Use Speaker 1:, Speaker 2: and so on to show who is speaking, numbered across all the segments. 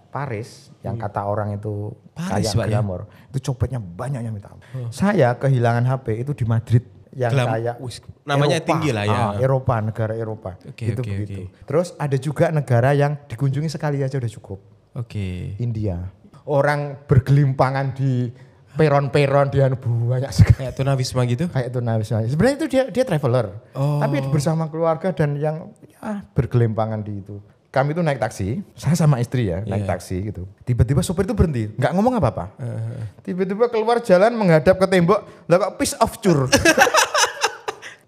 Speaker 1: Paris yang kata orang itu
Speaker 2: Paris,
Speaker 1: kayak
Speaker 2: Pak, ya?
Speaker 1: glamor, itu copetnya banyak yang minta ampun. Saya kehilangan HP itu di Madrid yang kayak
Speaker 2: namanya
Speaker 1: Eropa,
Speaker 2: tinggi lah ya.
Speaker 1: Eropa, negara Eropa.
Speaker 2: Oke,
Speaker 1: itu
Speaker 2: oke,
Speaker 1: begitu. Terus ada juga negara yang dikunjungi sekali aja udah cukup.
Speaker 2: Oke.
Speaker 1: India. Orang bergelimpangan di peron-peron dia banyak sekali.
Speaker 2: Kayak tunawisma gitu?
Speaker 1: Kayak tunawisma. Sebenarnya itu dia traveler. Tapi bersama keluarga dan yang bergelimpangan di itu. Kami itu naik taksi, saya sama istri ya naik taksi gitu. Tiba-tiba sopir itu berhenti, nggak ngomong apa-apa. Tiba-tiba keluar jalan menghadap ke tembok, lah kok piece of cur.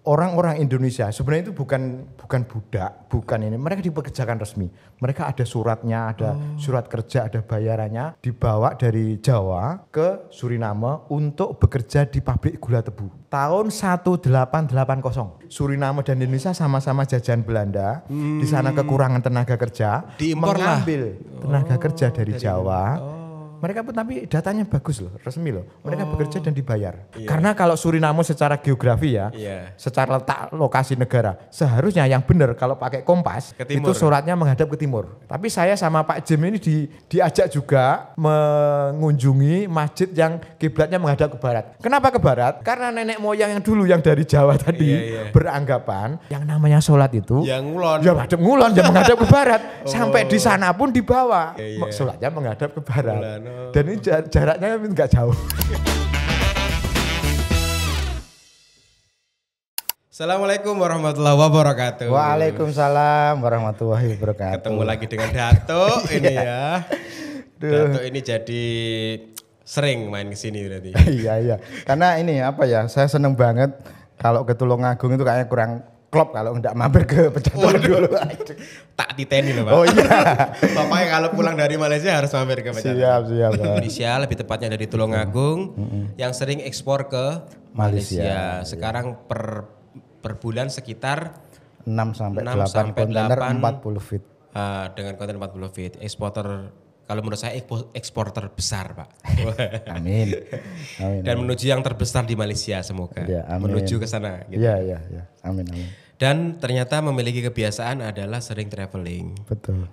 Speaker 1: Orang-orang Indonesia sebenarnya itu bukan budak, bukan ini. Mereka dipekerjakan resmi. Mereka ada suratnya, ada surat kerja, ada bayarannya. Dibawa dari Jawa ke Suriname untuk bekerja di pabrik gula tebu. Tahun 1880. Suriname dan Indonesia sama-sama jajahan Belanda. Di sana kekurangan tenaga kerja.
Speaker 2: Diimpor lah.
Speaker 1: Mengambil tenaga kerja dari Jawa. Mereka pun tapi datanya bagus loh, resmi loh. Mereka bekerja dan dibayar. Karena kalau Suriname secara geografi ya, secara letak lokasi negara, seharusnya yang benar kalau pakai kompas itu suratnya menghadap ke timur. Tapi saya sama Pak Jim ini diajak juga mengunjungi masjid yang kiblatnya menghadap ke barat. Kenapa ke barat? Karena nenek moyang yang dulu yang dari Jawa tadi beranggapan yang namanya sholat itu
Speaker 2: yang ngulon.
Speaker 1: Ya menghadap ngulon, ya menghadap ke barat. Sampai di sana pun dibawa. Sholatnya menghadap ke barat. Dan ini jaraknya enggak jauh.
Speaker 2: Assalamualaikum warahmatullahi wabarakatuh.
Speaker 1: Waalaikumsalam warahmatullahi wabarakatuh.
Speaker 2: Ketemu lagi dengan Dato ini ya. Dato ini jadi sering main ke sini berarti.
Speaker 1: Iya. Karena ini apa ya, saya seneng banget kalau ke Tulungagung itu kayaknya kurang klop kalau enggak mampir ke Pejaten dulu.
Speaker 2: Tak titeni loh Pak.
Speaker 1: Oh iya.
Speaker 2: Bapaknya kalau pulang dari Malaysia harus mampir ke Pejaten.
Speaker 1: Siap.
Speaker 2: Indonesia lebih tepatnya dari Tulungagung yang sering ekspor ke Malaysia. Sekarang per bulan sekitar
Speaker 1: 6 sampai 8
Speaker 2: sampai
Speaker 1: kontainer
Speaker 2: 8,
Speaker 1: 40 feet.
Speaker 2: Dengan konten 40 feet. Eksporter kalau menurut saya eksporter besar Pak.
Speaker 1: Amin.
Speaker 2: Dan menuju yang terbesar di Malaysia semoga.
Speaker 1: Ya,
Speaker 2: menuju ke sana. Gitu.
Speaker 1: Iya. Amin.
Speaker 2: Dan ternyata memiliki kebiasaan adalah sering traveling.
Speaker 1: Betul.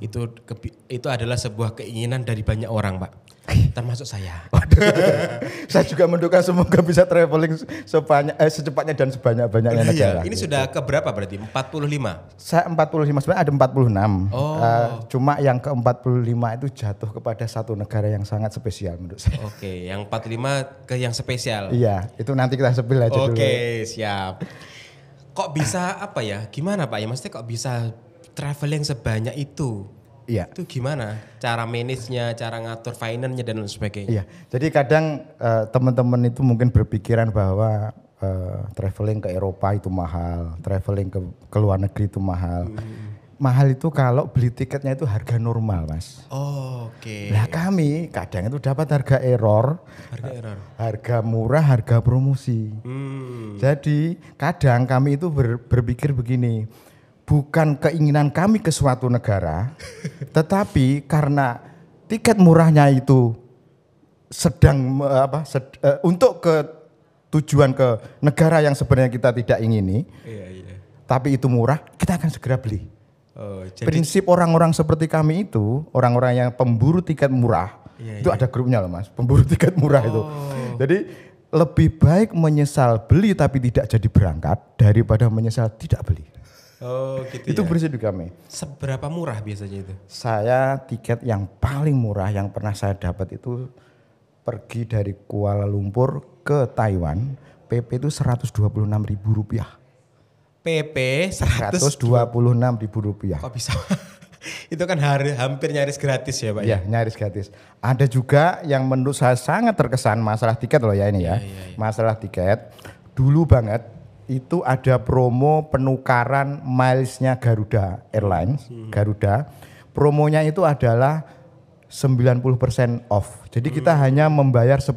Speaker 2: Itu adalah sebuah keinginan dari banyak orang Pak. Termasuk saya.
Speaker 1: Saya juga mendoakan semoga bisa traveling secepatnya dan sebanyak-banyaknya negara.
Speaker 2: Ini sudah keberapa berarti? 45?
Speaker 1: Saya 45, sebenarnya ada 46. Cuma yang ke 45 itu jatuh kepada satu negara yang sangat spesial menurut saya.
Speaker 2: Oke, yang 45 ke yang spesial.
Speaker 1: Iya, itu nanti kita spill aja dulu.
Speaker 2: Oke, siap. Kok bisa apa ya? Gimana Pak ya? Maksudnya kok bisa traveling sebanyak itu?
Speaker 1: Iya.
Speaker 2: Itu gimana? Cara manage-nya, cara ngatur finance-nya dan lain sebagainya.
Speaker 1: Iya. Jadi kadang teman-teman itu mungkin berpikiran bahwa traveling ke Eropa itu mahal, traveling ke luar negeri itu mahal. Mahal itu kalau beli tiketnya itu harga normal, Mas.
Speaker 2: Oke.
Speaker 1: Nah, kami kadang itu dapat harga error. Harga murah, harga promosi. Jadi kadang kami itu berpikir begini, bukan keinginan kami ke suatu negara, tetapi karena tiket murahnya itu sedang untuk ke tujuan ke negara yang sebenarnya kita tidak ingini, tapi itu murah, kita akan segera beli. Prinsip orang-orang seperti kami itu, orang-orang yang pemburu tiket murah, itu ada grupnya loh Mas, pemburu tiket murah itu. Jadi lebih baik menyesal beli tapi tidak jadi berangkat daripada menyesal tidak beli.
Speaker 2: Gitu
Speaker 1: itu
Speaker 2: ya.
Speaker 1: prinsip kami.
Speaker 2: Seberapa murah biasanya itu?
Speaker 1: Saya tiket yang paling murah yang pernah saya dapat itu pergi dari Kuala Lumpur ke Taiwan, PP itu Rp126.000.
Speaker 2: PP
Speaker 1: Rp126.000.
Speaker 2: Kok bisa? Itu kan hampir nyaris gratis ya Pak?
Speaker 1: Iya, nyaris gratis. Ada juga yang menurut saya sangat terkesan masalah tiket loh ya ini ya. Masalah tiket. Dulu banget itu ada promo penukaran milesnya Garuda Airlines, Garuda. Promonya itu adalah 90% off. Jadi kita hanya membayar 10%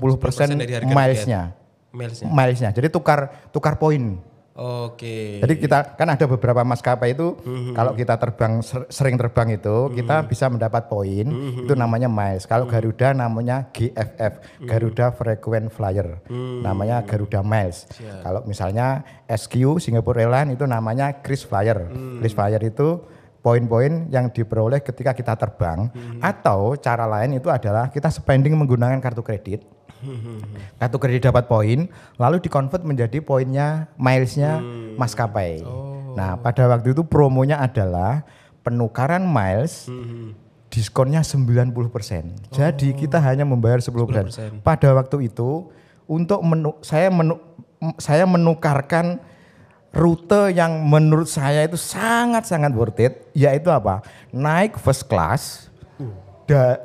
Speaker 1: milesnya. Jadi tukar poin.
Speaker 2: Oke.
Speaker 1: Jadi kita kan ada beberapa maskapai itu kalau kita terbang sering terbang itu kita bisa mendapat poin itu namanya miles. Kalau Garuda namanya GFF, Garuda Frequent Flyer. Namanya Garuda Miles. Kalau misalnya SQ Singapore Airlines itu namanya Kris Flyer. Kris Flyer itu poin-poin yang diperoleh ketika kita terbang, atau cara lain itu adalah kita spending menggunakan kartu kredit. Kartu kredit dapat poin, lalu dikonvert menjadi poinnya, milesnya maskapai. Nah, pada waktu itu promonya adalah penukaran miles, diskonnya 90%. Jadi kita hanya membayar 10%. Pada waktu itu untuk saya menukarkan rute yang menurut saya itu sangat-sangat worth it, yaitu apa? Naik first class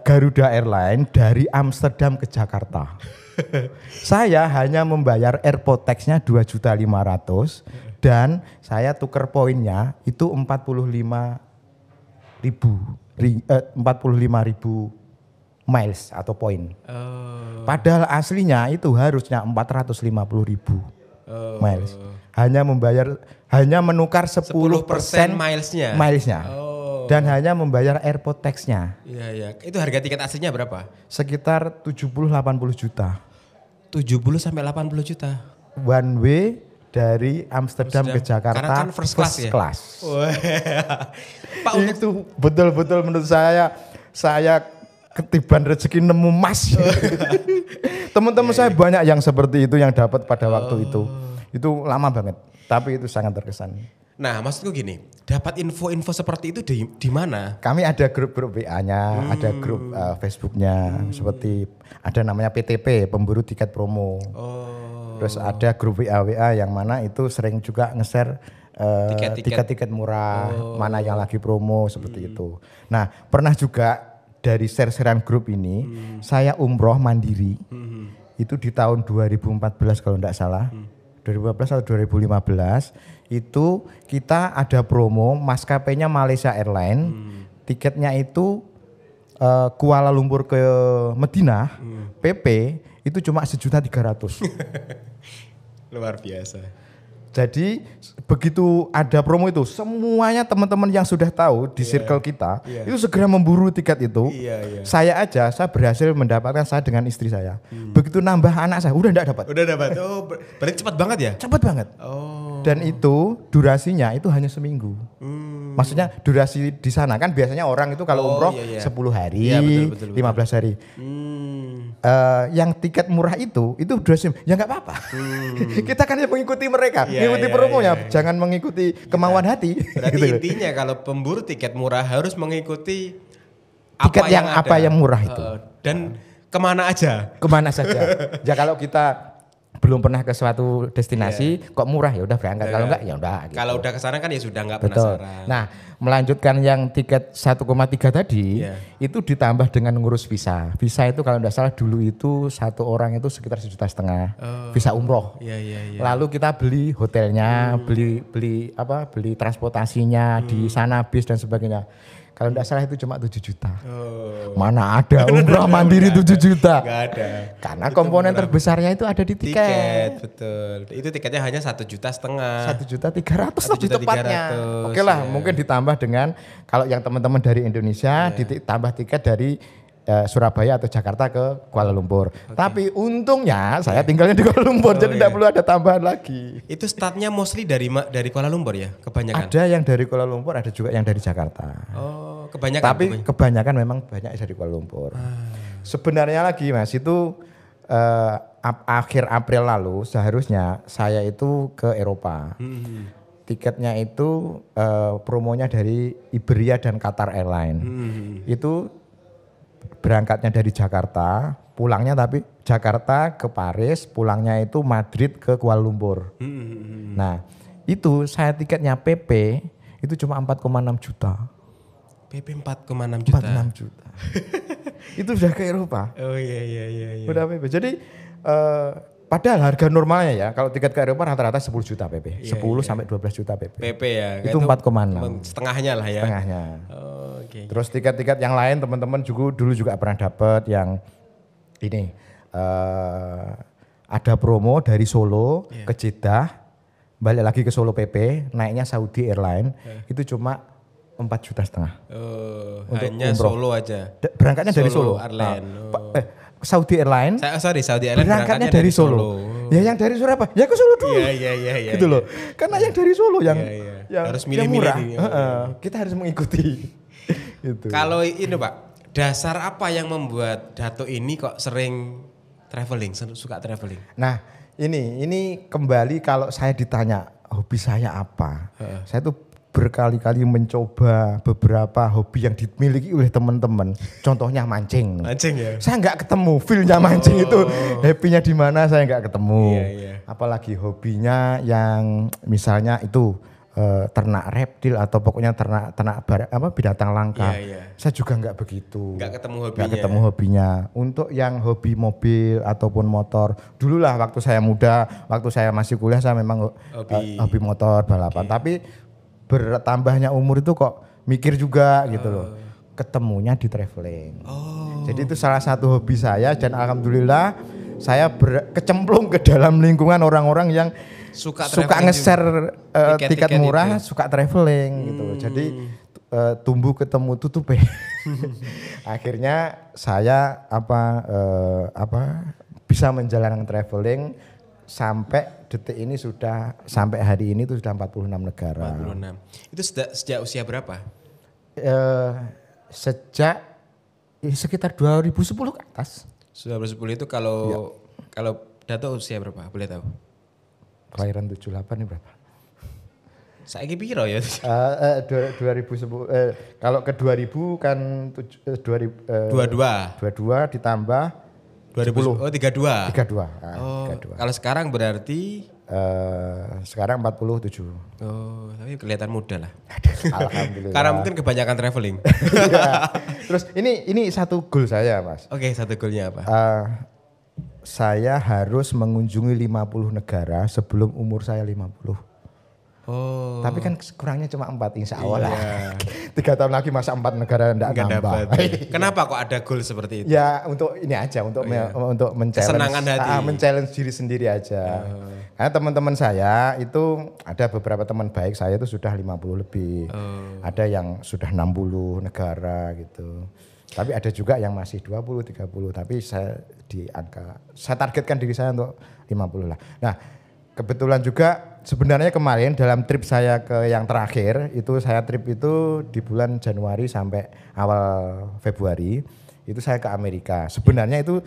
Speaker 1: Garuda Airlines dari Amsterdam ke Jakarta. Saya hanya membayar airport tax-nya 2.500.000 dan saya tukar poinnya itu 45.000 miles atau poin. Padahal aslinya itu harusnya 450.000 miles. Hanya menukar 10% milesnya. Dan hanya membayar airport tax-nya.
Speaker 2: Iya. Itu harga tiket aslinya berapa?
Speaker 1: Sekitar 70-80 juta.
Speaker 2: 70 sampai 80 juta.
Speaker 1: One way dari Amsterdam ke Jakarta.
Speaker 2: Karena kan first class.
Speaker 1: Pak, itu betul-betul menurut saya ketiban rezeki nemu emas. Teman-teman saya banyak yang seperti itu yang dapat pada waktu itu. Itu lama banget, tapi itu sangat terkesan.
Speaker 2: Nah, maksudku gini, dapat info-info seperti itu di mana?
Speaker 1: Kami ada grup-grup WA-nya, ada grup Facebook-nya, seperti ada namanya PTP, pemburu tiket promo. Terus ada grup WA yang mana itu sering juga nge-share tiket-tiket murah, mana yang lagi promo seperti itu. Nah, pernah juga dari share-sharean grup ini, saya umroh mandiri, itu di tahun 2014 kalau tidak salah. 2014 atau 2015 itu kita ada promo maskapainya Malaysia Airlines, tiketnya itu Kuala Lumpur ke Madinah, PP itu cuma 1.300.000.
Speaker 2: Luar biasa.
Speaker 1: Jadi begitu ada promo itu, semuanya teman-teman yang sudah tahu di circle kita itu segera memburu tiket itu. Saya berhasil mendapatkan saya dengan istri saya. Begitu nambah anak saya udah enggak dapat.
Speaker 2: Udah dapat. Oh, berarti cepat banget ya?
Speaker 1: Cepat banget. Dan itu durasinya itu hanya seminggu. Maksudnya durasi di sana kan biasanya orang itu kalau umroh 10 hari, betul. 15 hari. Yang tiket murah itu durasi ya nggak apa-apa. Kita kan yang mengikuti mereka, mengikuti promonya, jangan mengikuti kemauan hati.
Speaker 2: Berarti intinya kalau pemburu tiket murah harus mengikuti
Speaker 1: tiket apa yang murah itu.
Speaker 2: Dan kemana aja?
Speaker 1: Kemana saja. Ya kalau kita belum pernah ke suatu destinasi kok murah ya udah berangkat, kalau enggak ya udah gitu.
Speaker 2: Kalau udah ke sana kan ya sudah enggak penasaran.
Speaker 1: Nah, melanjutkan yang tiket 1,3 tadi itu ditambah dengan ngurus visa. Visa itu kalau enggak salah dulu itu satu orang itu sekitar 1,5 juta. Visa umroh. Lalu kita beli hotelnya, beli transportasinya di sana, bis dan sebagainya. Kalau enggak salah itu cuma 7 juta. Mana ada umroh mandiri 7 juta?
Speaker 2: Enggak ada.
Speaker 1: Karena komponen terbesarnya itu ada di tiket.
Speaker 2: Betul. Itu tiketnya hanya 1,5 juta.
Speaker 1: 1.300.000 lebih tepatnya. Oke lah, mungkin ditambah dengan kalau yang teman-teman dari Indonesia ditambah tiket dari Surabaya atau Jakarta ke Kuala Lumpur. Tapi untungnya saya tinggalnya di Kuala Lumpur, jadi tidak perlu ada tambahan lagi.
Speaker 2: Itu startnya mostly dari Kuala Lumpur ya, kebanyakan?
Speaker 1: Ada yang dari Kuala Lumpur, ada juga yang dari Jakarta.
Speaker 2: Kebanyakan?
Speaker 1: Tapi kebanyakan memang banyak dari Kuala Lumpur. Sebenarnya lagi Mas, itu akhir April lalu seharusnya saya itu ke Eropa. Tiketnya itu promonya dari Iberia dan Qatar Airlines. Itu berangkatnya dari Jakarta, pulangnya tapi Jakarta ke Paris, pulangnya itu Madrid ke Kuala Lumpur. Nah, itu saya tiketnya PP itu cuma 4,6 juta.
Speaker 2: PP 4,6 juta.
Speaker 1: 4,6 juta. Itu sudah ke Eropa.
Speaker 2: Oh iya.
Speaker 1: Udah PP. Jadi padahal harga normalnya ya kalau tiket ke Eropa rata-rata 10 juta PP. 10 sampai 12 juta PP.
Speaker 2: PP ya.
Speaker 1: Itu 4,6.
Speaker 2: Setengahnya lah ya.
Speaker 1: Setengahnya. Terus tiket-tiket yang lain teman-teman dulu juga pernah dapat yang ini ada promo dari Solo ke Jeddah, balik lagi ke Solo PP, naiknya Saudi Airlines, itu cuma 4,5 juta.
Speaker 2: Hanya umroh. Solo aja.
Speaker 1: Berangkatnya dari Solo. Saudi Airlines.
Speaker 2: Saudi Airlines
Speaker 1: berangkatnya dari Solo. Ya yang dari Solo apa? Ya ke Solo dulu.
Speaker 2: Iya.
Speaker 1: Gitu loh. Karena yang dari Solo yang
Speaker 2: harus
Speaker 1: yang murah.
Speaker 2: milih-milih.
Speaker 1: Kita harus mengikuti. Gitu.
Speaker 2: Kalau ini Pak, dasar apa yang membuat Dato ini kok sering traveling, suka traveling?
Speaker 1: Nah, ini kembali kalau saya ditanya hobi saya apa. Saya tuh berkali-kali mencoba beberapa hobi yang dimiliki oleh teman-teman. Contohnya mancing.
Speaker 2: Mancing ya.
Speaker 1: Saya nggak ketemu feel-nya mancing itu. Happy-nya di mana saya nggak ketemu.
Speaker 2: Iya.
Speaker 1: Apalagi hobinya yang misalnya itu ternak reptil atau pokoknya ternak binatang langka.
Speaker 2: Iya.
Speaker 1: Saya juga nggak begitu.
Speaker 2: Nggak
Speaker 1: ketemu hobinya. Untuk yang hobi mobil ataupun motor, dulu lah waktu saya muda, waktu saya masih kuliah saya memang hobi motor balapan. Tapi bertambahnya umur itu kok mikir juga gitu loh. Ketemunya di traveling. Jadi itu salah satu hobi saya dan alhamdulillah saya kecemplung ke dalam lingkungan orang-orang yang suka nge-share tiket murah, itu. Suka traveling gitu. Jadi tumbuh ketemu tutup. Akhirnya saya bisa menjalankan traveling sampai detik ini sampai hari ini itu sudah 46 negara.
Speaker 2: 46. Itu sejak usia berapa?
Speaker 1: Sejak sekitar 2010 ke atas.
Speaker 2: 2010 itu kalau Dato usia berapa? Boleh tahu?
Speaker 1: Kelahiran 78 ini berapa?
Speaker 2: Saiki piro ya?
Speaker 1: 2010 kalau ke 2000 kan 22 ditambah
Speaker 2: 2010. Oh 32.
Speaker 1: 32.
Speaker 2: Kalau sekarang berarti
Speaker 1: sekarang 47.
Speaker 2: Oh, tapi kelihatan muda lah.
Speaker 1: Alhamdulillah.
Speaker 2: Karena mungkin kebanyakan traveling.
Speaker 1: Ya. Terus ini satu goal saya, Mas.
Speaker 2: Oke, satu goalnya apa?
Speaker 1: Saya harus mengunjungi 50 negara sebelum umur saya 50.
Speaker 2: Oh.
Speaker 1: Tapi kan kurangnya cuma 4 insya Allah lah. 3 tahun lagi masa 4 negara enggak nambah.
Speaker 2: Kenapa kok ada goal seperti itu?
Speaker 1: Ya untuk ini aja, untuk men-challenge diri sendiri aja. Karena teman-teman saya itu ada beberapa teman baik saya itu sudah 50 lebih. Ada yang sudah 60 negara gitu. Tapi ada juga yang masih 20, 30. Tapi saya targetkan diri saya untuk 50 lah. Nah, kebetulan juga sebenarnya kemarin dalam trip saya ke yang terakhir itu saya trip itu di bulan Januari sampai awal Februari itu saya ke Amerika. Sebenarnya itu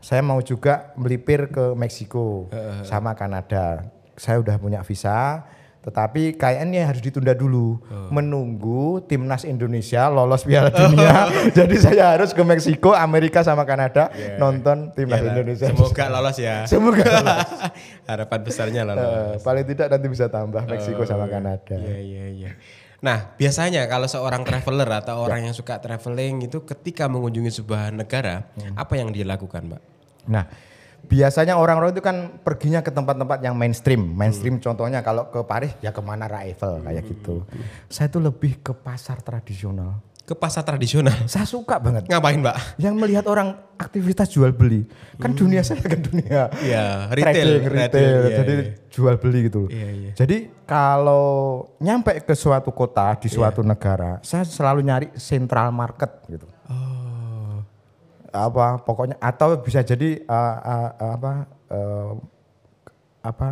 Speaker 1: saya mau juga melipir ke Meksiko sama Kanada. Saya udah punya visa, tetapi kayaknya harus ditunda dulu menunggu timnas Indonesia lolos Piala Dunia. Jadi saya harus ke Meksiko, Amerika sama Kanada nonton timnas Indonesia.
Speaker 2: Semoga lolos ya.
Speaker 1: Semoga lolos.
Speaker 2: Harapan besarnya lolos.
Speaker 1: Paling tidak nanti bisa tambah Meksiko sama Kanada.
Speaker 2: Iya. Nah, biasanya kalau seorang traveler atau orang yang suka traveling itu ketika mengunjungi sebuah negara, apa yang dia lakukan, Mbak?
Speaker 1: Nah, biasanya orang-orang itu kan perginya ke tempat-tempat yang mainstream. Mainstream contohnya kalau ke Paris ya kemana Eiffel kayak gitu. Saya tuh lebih ke pasar tradisional.
Speaker 2: Ke pasar tradisional?
Speaker 1: Saya suka banget.
Speaker 2: Ngapain, Mbak?
Speaker 1: Yang melihat orang aktivitas jual beli. Kan dunia saya kan dunia
Speaker 2: retail.
Speaker 1: Jadi jual beli gitu loh. Jadi kalau nyampe ke suatu kota di suatu negara, saya selalu nyari central market gitu. Pokoknya atau bisa jadi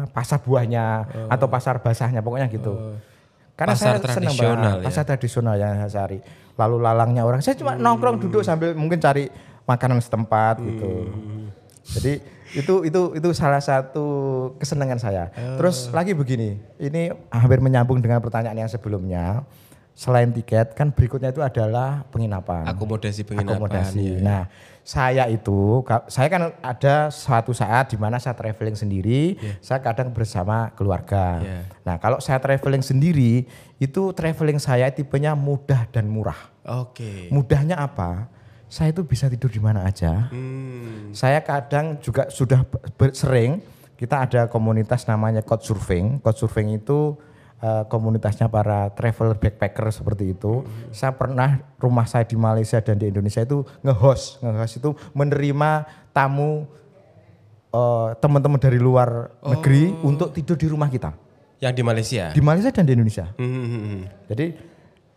Speaker 1: pasar buahnya atau pasar basahnya pokoknya gitu. Karena pasar saya senang banget pasar tradisional yang saya cari. Lalu lalangnya orang, saya cuma nongkrong duduk sambil mungkin cari makanan setempat gitu. Jadi itu salah satu kesenangan saya. Terus lagi begini, ini hampir menyambung dengan pertanyaan yang sebelumnya. Selain tiket kan berikutnya itu adalah penginapan.
Speaker 2: Akomodasi penginapan.
Speaker 1: Nah, saya kan ada suatu saat di mana saya traveling sendiri, saya kadang bersama keluarga. Nah, kalau saya traveling sendiri, itu traveling saya tipenya mudah dan murah.
Speaker 2: Oke.
Speaker 1: Mudahnya apa? Saya itu bisa tidur di mana aja. Saya kadang juga sudah sering, kita ada komunitas namanya Couchsurfing. Couchsurfing itu komunitasnya para traveler backpacker seperti itu. Saya pernah rumah saya di Malaysia dan di Indonesia itu nge-host itu menerima tamu teman-teman dari luar negeri untuk tidur di rumah kita.
Speaker 2: Yang di Malaysia?
Speaker 1: Di Malaysia dan di Indonesia. Jadi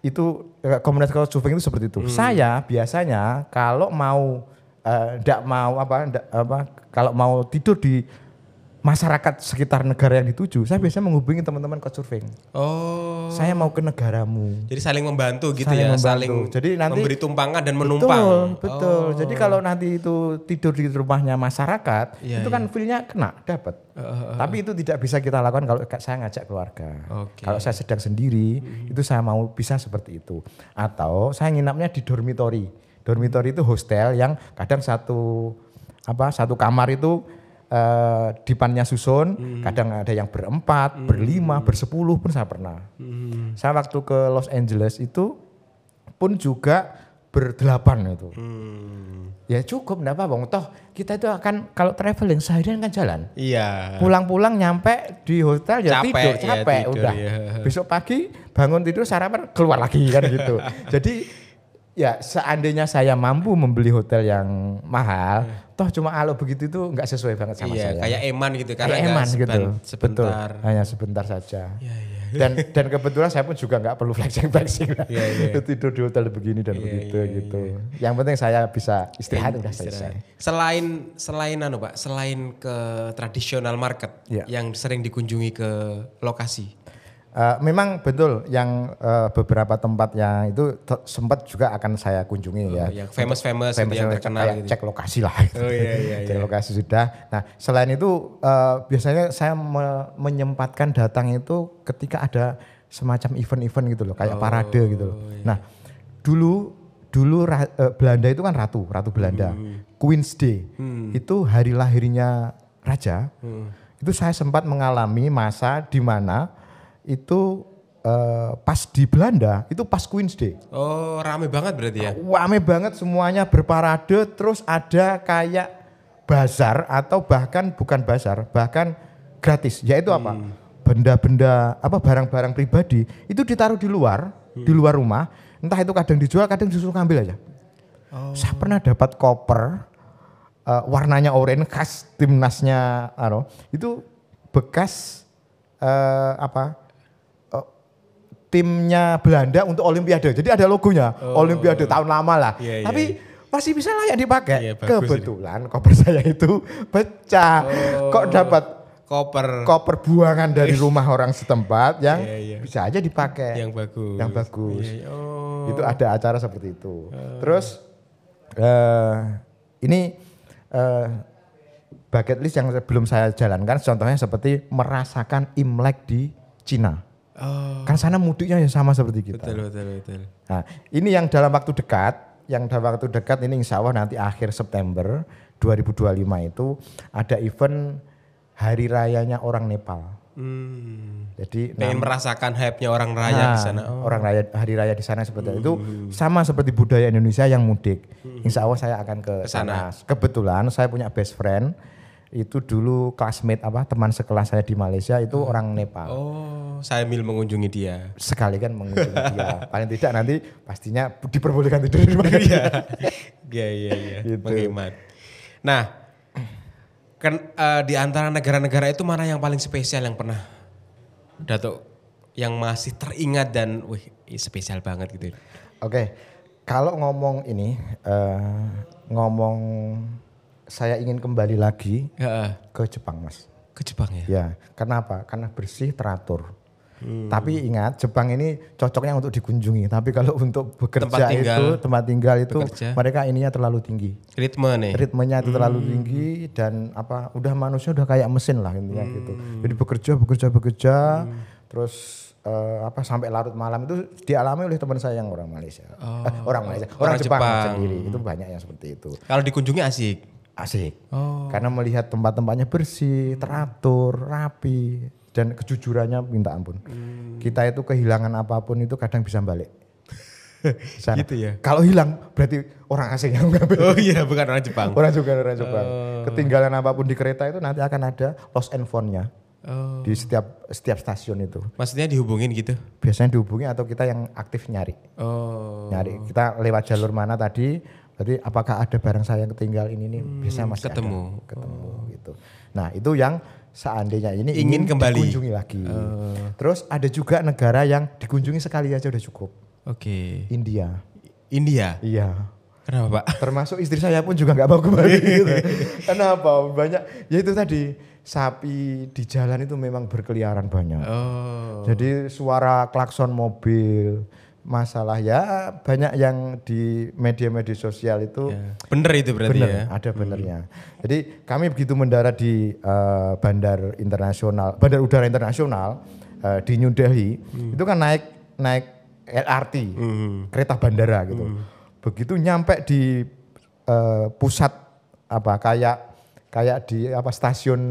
Speaker 1: itu komunitas Couchsurfing itu seperti itu. Saya biasanya kalau mau ndak mau kalau mau tidur di masyarakat sekitar negara yang dituju, saya biasanya menghubungi teman-teman couchsurfing.
Speaker 2: Oh.
Speaker 1: Saya mau ke negaramu.
Speaker 2: Jadi saling membantu gitu
Speaker 1: saling
Speaker 2: ya,
Speaker 1: membantu.
Speaker 2: saling
Speaker 1: jadi nanti,
Speaker 2: memberi tumpangan dan menumpang.
Speaker 1: Betul. Jadi kalau nanti itu tidur di rumahnya masyarakat, itu kan feel-nya kena, dapat. Tapi itu tidak bisa kita lakukan kalau saya ngajak keluarga. Kalau saya sedang sendiri, itu saya mau bisa seperti itu. Atau saya nginapnya di dormitory. Dormitory itu hostel yang kadang satu kamar itu dipannya susun, kadang ada yang berempat, berlima, bersepuluh pun saya pernah. Saya waktu ke Los Angeles itu pun juga berdelapan itu. Ya cukup, enggak apa-apa. Toh kita itu akan kalau traveling seharian kan jalan.
Speaker 2: Iya.
Speaker 1: Pulang-pulang nyampe di hotel ya capek,
Speaker 2: tidur
Speaker 1: udah. Ya. Besok pagi bangun tidur sarapan keluar lagi kan gitu. Jadi ya seandainya saya mampu membeli hotel yang mahal, toh cuma kalau begitu itu nggak sesuai banget sama saya.
Speaker 2: Kayak eman gitu, karena
Speaker 1: kayak eman gitu.
Speaker 2: Sebentar.
Speaker 1: Betul, hanya sebentar saja. Dan kebetulan saya pun juga nggak perlu flexing lah. Tidur di hotel begini dan begitu gitu. Yang penting saya bisa istirahat udah selesai.
Speaker 2: Selain Pak, selain ke traditional market yang sering dikunjungi ke lokasi.
Speaker 1: Memang betul yang beberapa tempat yang itu sempat juga akan saya kunjungi ya.
Speaker 2: Yang famous yang terkenal gitu.
Speaker 1: Cek lokasi lah. Gitu. Cek lokasi sudah. Nah selain itu biasanya saya menyempatkan datang itu ketika ada semacam event-event gitu loh, kayak parade gitu loh. Nah dulu Belanda itu kan ratu Belanda. Queen's Day itu hari lahirnya raja. Itu saya sempat mengalami masa di mana itu pas di Belanda itu pas Queen's Day.
Speaker 2: Oh rame banget berarti ya?
Speaker 1: Rame banget, semuanya berparade, terus ada kayak bazar atau bahkan bukan bazar, bahkan gratis. Yaitu apa? Benda-benda barang-barang pribadi itu ditaruh di luar rumah. Entah itu kadang dijual, kadang disuruh ngambil aja. Saya pernah dapat koper warnanya oranye khas timnasnya itu bekas timnya Belanda untuk Olimpiade. Jadi ada logonya, Olimpiade tahun lama lah. Tapi masih bisa layak dipakai. Kebetulan koper saya itu pecah. Kok dapat koper buangan dari rumah orang setempat yang bisa aja dipakai. Yang bagus. Itu ada acara seperti itu. Terus ini bucket list yang belum saya jalankan, contohnya seperti merasakan Imlek di Cina. Kan sana mudiknya ya sama seperti kita.
Speaker 2: Betul.
Speaker 1: Nah, ini yang dalam waktu dekat ini insya Allah nanti akhir September 2025 itu ada event hari rayanya orang Nepal. Jadi
Speaker 2: pengen merasakan hype-nya orang raya di sana.
Speaker 1: Orang raya, hari raya di sana seperti itu sama seperti budaya Indonesia yang mudik. Insya Allah saya akan ke sana. Kebetulan saya punya best friend. Itu dulu classmate teman sekelas saya di Malaysia itu orang Nepal.
Speaker 2: Saya mengunjungi dia.
Speaker 1: Sekali kan mengunjungi dia. Paling tidak nanti pastinya diperbolehkan tidur di rumah.
Speaker 2: Iya. Gitu. Menghemat. Nah, di antara negara-negara itu mana yang paling spesial yang pernah Datuk yang masih teringat dan spesial banget gitu.
Speaker 1: Oke. Kalau ngomong ini saya ingin kembali lagi ke Jepang, Mas.
Speaker 2: Ke Jepang ya?
Speaker 1: Ya, kenapa? Karena bersih, teratur. Tapi ingat, Jepang ini cocoknya untuk dikunjungi. Tapi kalau untuk bekerja tempat tinggal itu mereka ininya terlalu tinggi. Ritmenya itu terlalu tinggi dan udah manusia udah kayak mesin lah intinya gitu. Jadi bekerja, terus sampai larut malam itu dialami oleh teman saya yang orang Malaysia. Orang Jepang sendiri itu banyak yang seperti itu.
Speaker 2: Kalau dikunjungi asik.
Speaker 1: Karena melihat tempat-tempatnya bersih, teratur, rapi, dan kejujurannya minta ampun. Kita itu kehilangan apapun itu kadang bisa balik.
Speaker 2: Gitu ya.
Speaker 1: Kalau hilang berarti orang asing yang ngambil.
Speaker 2: Bukan orang Jepang.
Speaker 1: Orang Jepang. Ketinggalan apapun di kereta itu nanti akan ada lost and found-nya. Di setiap stasiun itu.
Speaker 2: Maksudnya dihubungin gitu?
Speaker 1: Biasanya dihubungi atau kita yang aktif nyari. Nyari. Kita lewat jalur mana tadi, berarti apakah ada barang saya yang ketinggal ini nih, biasanya masih ketemu gitu. Nah itu yang seandainya ini ingin kembali dikunjungi lagi. Terus ada juga negara yang dikunjungi sekali aja udah cukup.
Speaker 2: India?
Speaker 1: Iya.
Speaker 2: Kenapa Pak?
Speaker 1: Termasuk istri saya pun juga nggak mau kembali. Gitu. Kenapa? Banyak. Ya itu tadi sapi di jalan itu memang berkeliaran banyak. Jadi suara klakson mobil, masalah ya banyak yang di media-media sosial itu.
Speaker 2: Bener itu berarti
Speaker 1: bener,
Speaker 2: ya?
Speaker 1: Ada benernya. Jadi kami begitu mendarat di bandar udara internasional di New Delhi, itu kan naik LRT, kereta bandara gitu. Begitu nyampe di pusat kayak di stasiun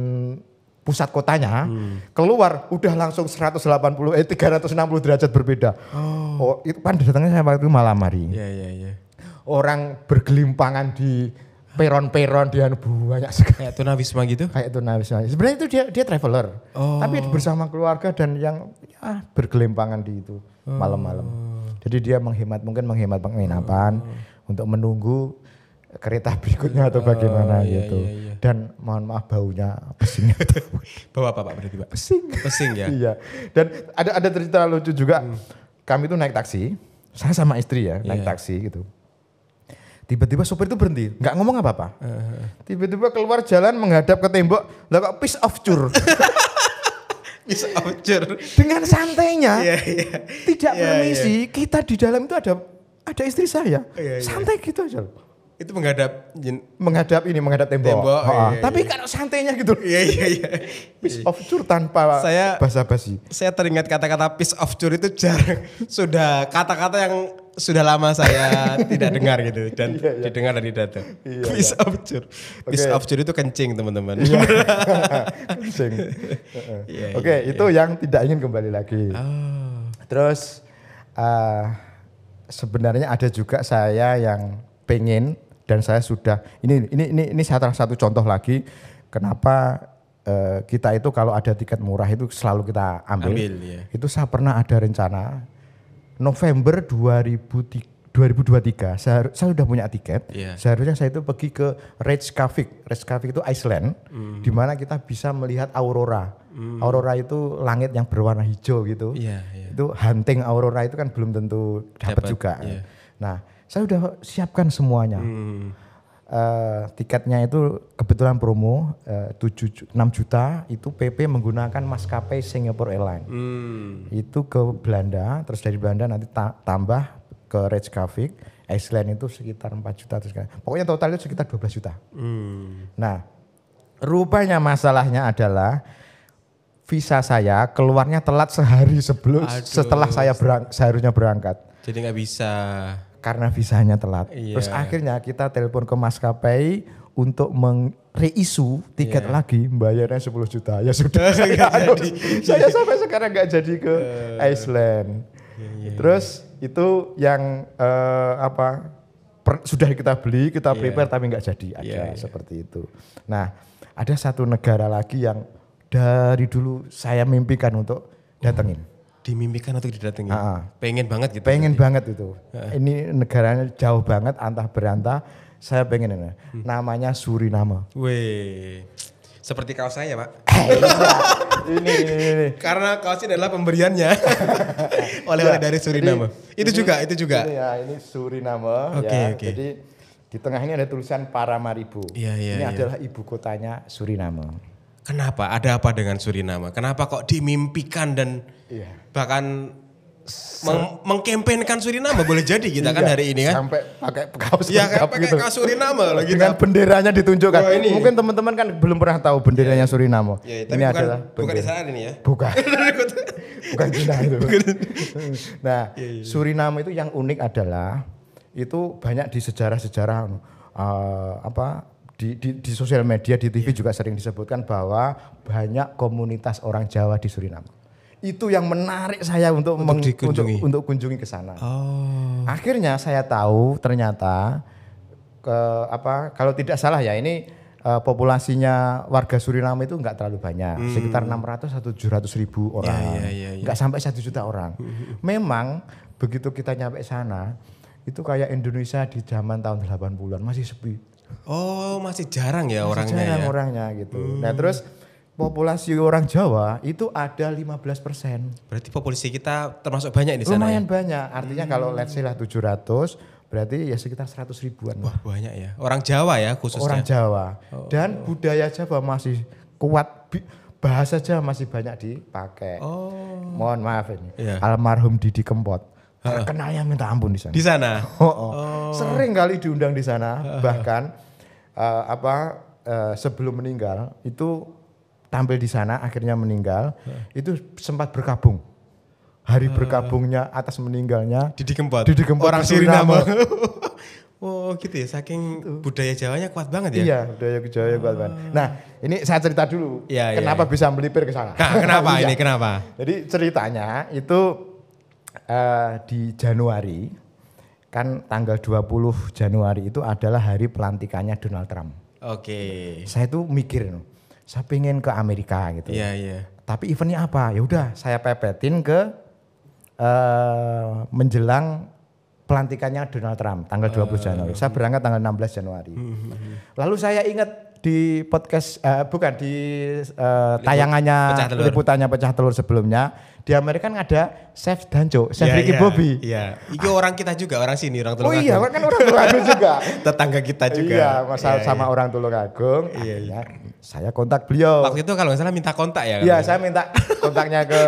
Speaker 1: pusat kotanya, keluar udah langsung 360 derajat berbeda. Oh, itu kan datangnya saya waktu malam hari.
Speaker 2: Iya.
Speaker 1: Orang bergelimpangan di peron-peron, dia banyak sekali.
Speaker 2: Kayak tunawisma gitu?
Speaker 1: Kayak tunawisma. Sebenarnya itu dia traveler, tapi bersama keluarga dan yang bergelimpangan di itu malam-malam. Jadi dia menghemat penginapan untuk menunggu kereta berikutnya atau bagaimana gitu.
Speaker 2: Iya.
Speaker 1: Dan mohon maaf baunya pesing.
Speaker 2: Bau apa Pak berarti Pak? Pesing ya?
Speaker 1: Iya. Dan ada cerita lucu juga. Kami itu naik taksi, saya sama istri ya naik taksi gitu. Tiba-tiba sopir itu berhenti, nggak ngomong apa-apa. Tiba-tiba keluar jalan menghadap ke tembok, lah kok piece of cure.
Speaker 2: Piece of cure.
Speaker 1: Dengan santainya, tidak permisi, kita di dalam itu ada istri saya. Santai gitu aja.
Speaker 2: Itu menghadap
Speaker 1: tembok.
Speaker 2: Iya.
Speaker 1: Tapi kan santainya gitu.
Speaker 2: Iya.
Speaker 1: Piece of cure tanpa basa-basi.
Speaker 2: Saya teringat kata-kata piece of cure itu jarang. Sudah kata-kata yang sudah lama saya tidak dengar gitu dan didengar dari data. Piece of cure. Piece of cure itu kencing teman-teman.
Speaker 1: Kencing. Oke, itu yang tidak ingin kembali lagi. Terus sebenarnya ada juga saya yang pengen dan saya sudah ini salah satu contoh lagi kenapa kita itu kalau ada tiket murah itu selalu kita ambil Itu saya pernah ada rencana November 2023 saya sudah punya tiket. Seharusnya saya itu pergi ke Reykjavik itu Iceland, di mana kita bisa melihat aurora. Aurora itu langit yang berwarna hijau gitu. Itu hunting aurora itu kan belum tentu dapat juga. Nah, saya sudah siapkan semuanya. Tiketnya itu kebetulan promo 6 juta itu PP menggunakan maskapai Singapore Airlines. Itu ke Belanda, terus dari Belanda nanti tambah ke Reykjavik, Iceland itu sekitar 4 juta. Pokoknya total itu sekitar 12 juta. Nah, rupanya masalahnya adalah visa saya keluarnya telat sehari setelah saya seharusnya berangkat.
Speaker 2: Jadi nggak bisa.
Speaker 1: Karena visanya telat. Terus akhirnya kita telepon ke maskapai untuk reisu tiket lagi, bayarnya 10 juta. Ya sudah, saya sampai sekarang nggak jadi ke Iceland. Terus itu yang sudah kita beli, kita prepare tapi nggak jadi. Seperti itu. Nah, ada satu negara lagi yang dari dulu saya mimpikan untuk datengin.
Speaker 2: Dimimpikan atau didatengin? Pengen banget gitu?
Speaker 1: Pengen banget itu. Ini negaranya jauh banget, antah berantah. Saya pengen ini. Namanya Suriname.
Speaker 2: Wih, seperti kaos saya Pak.
Speaker 1: ini.
Speaker 2: Karena kaos ini adalah pemberiannya oleh dari Suriname. Itu juga.
Speaker 1: Ini Suriname. Oke. Jadi di tengah ini ada tulisan Paramaribo. Ini adalah ibu kotanya Suriname.
Speaker 2: Kenapa? Ada apa dengan Suriname? Kenapa kok dimimpikan dan bahkan mengkampanyekan Suriname? Boleh jadi kita kan hari ini kan?
Speaker 1: Sampai pakai kaos
Speaker 2: pakai kaos Suriname lagi.
Speaker 1: Dengan benderanya ditunjukkan. Mungkin teman-teman kan belum pernah tahu benderanya Suriname.
Speaker 2: Ini adalah bukan di sana ini ya?
Speaker 1: Bukan. Bukan Cina itu. Nah, Suriname itu yang unik adalah itu banyak di sejarah-sejarah di sosial media, di TV juga sering disebutkan bahwa banyak komunitas orang Jawa di Suriname. Itu yang menarik saya untuk kunjungi ke sana. Akhirnya saya tahu ternyata kalau tidak salah ya ini populasinya warga Suriname itu enggak terlalu banyak, sekitar 600 atau 700 ribu orang, enggak sampai 1 juta orang. Memang begitu kita nyampe sana itu kayak Indonesia di zaman tahun 80-an masih sepi.
Speaker 2: Oh, masih jarang ya orangnya.
Speaker 1: Jarang orangnya gitu. Nah, terus populasi orang Jawa itu ada 15%.
Speaker 2: Berarti populasi kita termasuk banyak di sana.
Speaker 1: Lumayan banyak. Artinya kalau let's say lah 700, berarti ya sekitar 100 ribuan.
Speaker 2: Wah banyak ya, orang Jawa ya khususnya.
Speaker 1: Orang Jawa, dan budaya Jawa masih kuat, bahasa Jawa masih banyak dipakai. Mohon maaf ini, almarhum Didi Kempot, terkenalnya minta ampun di sana.
Speaker 2: Di sana?
Speaker 1: Sering kali diundang di sana, bahkan sebelum meninggal itu tampil di sana, akhirnya meninggal, itu sempat berkabung. Hari berkabungnya atas meninggalnya
Speaker 2: Didi Kempot
Speaker 1: orang Suriname.
Speaker 2: Oh gitu ya, saking budaya Jawanya kuat banget ya?
Speaker 1: Iya, budaya Jawanya kuat banget. Nah ini saya cerita dulu, kenapa bisa melipir ke sana.
Speaker 2: Kenapa ini, kenapa?
Speaker 1: Jadi ceritanya itu di Januari, kan tanggal 20 Januari itu adalah hari pelantikannya Donald Trump.
Speaker 2: Oke.
Speaker 1: Saya tuh mikir, saya pengen ke Amerika gitu.
Speaker 2: Iya.
Speaker 1: Tapi eventnya apa? Ya udah, saya pepetin ke menjelang pelantikannya Donald Trump tanggal 20 Januari. Saya berangkat tanggal 16 Januari. Lalu saya ingat di podcast tayangannya liputannya Pecah Telur sebelumnya, di Amerika kan ada Chef Danco, Chef Ricky Bobby.
Speaker 2: Iya. Itu orang kita juga, orang sini, orang Tulungagung.
Speaker 1: Oh iya, kan orang Tulungagung juga.
Speaker 2: Tetangga kita juga.
Speaker 1: Iya, sama orang Tulungagung. Iya. Saya kontak beliau.
Speaker 2: Waktu itu kalau nggak salah minta kontak ya?
Speaker 1: Iya, saya minta kontaknya ke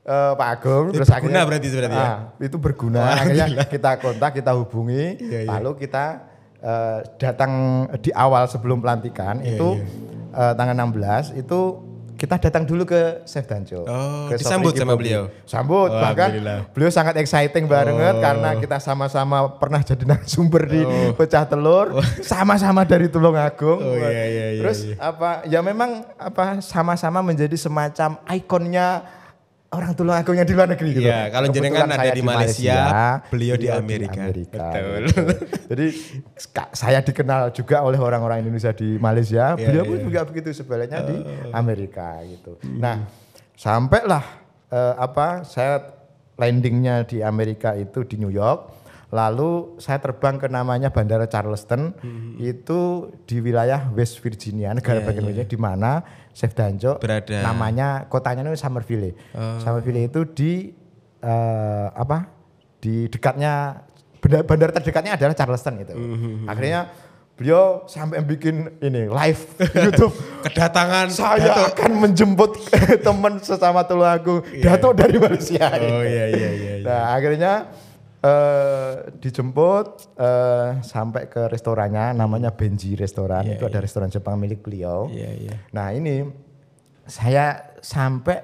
Speaker 1: Pak Agung, terus
Speaker 2: akhirnya berarti ya?
Speaker 1: Itu berguna, akhirnya kita kontak, kita hubungi, lalu kita datang di awal sebelum pelantikan tanggal 16 itu kita datang dulu ke Chef Danco.
Speaker 2: Disambut sama beliau?
Speaker 1: Sambut, bahkan beliau sangat exciting banget karena kita sama-sama pernah jadi narasumber di Pecah Telur, sama-sama dari Tulungagung. Terus memang sama-sama menjadi semacam ikonnya orang Tulungagung yang di luar negeri gitu.
Speaker 2: Iya, kalau jenengan ada di Malaysia, beliau di Amerika.
Speaker 1: Betul. Jadi saya dikenal juga oleh orang-orang Indonesia di Malaysia, beliau pun juga begitu sebaliknya di Amerika gitu. Nah, sampailah saya landingnya di Amerika itu di New York. Lalu saya terbang ke namanya Bandara Charleston, itu di wilayah West Virginia, negara bagian Virginia, di mana Chef Danco berada. Namanya kotanya itu Summerville. Summerville itu di dekatnya bandara terdekatnya adalah Charleston itu. Akhirnya beliau sampai bikin ini live YouTube.
Speaker 2: Kedatangan
Speaker 1: saya
Speaker 2: Dato.
Speaker 1: akan menjemput teman sesama Tulungagung, Dato dari Malaysia.
Speaker 2: Iya.
Speaker 1: Nah, akhirnya dijemput sampai ke restorannya, namanya Benji Restoran. Itu ada restoran Jepang milik beliau. Nah ini saya sampai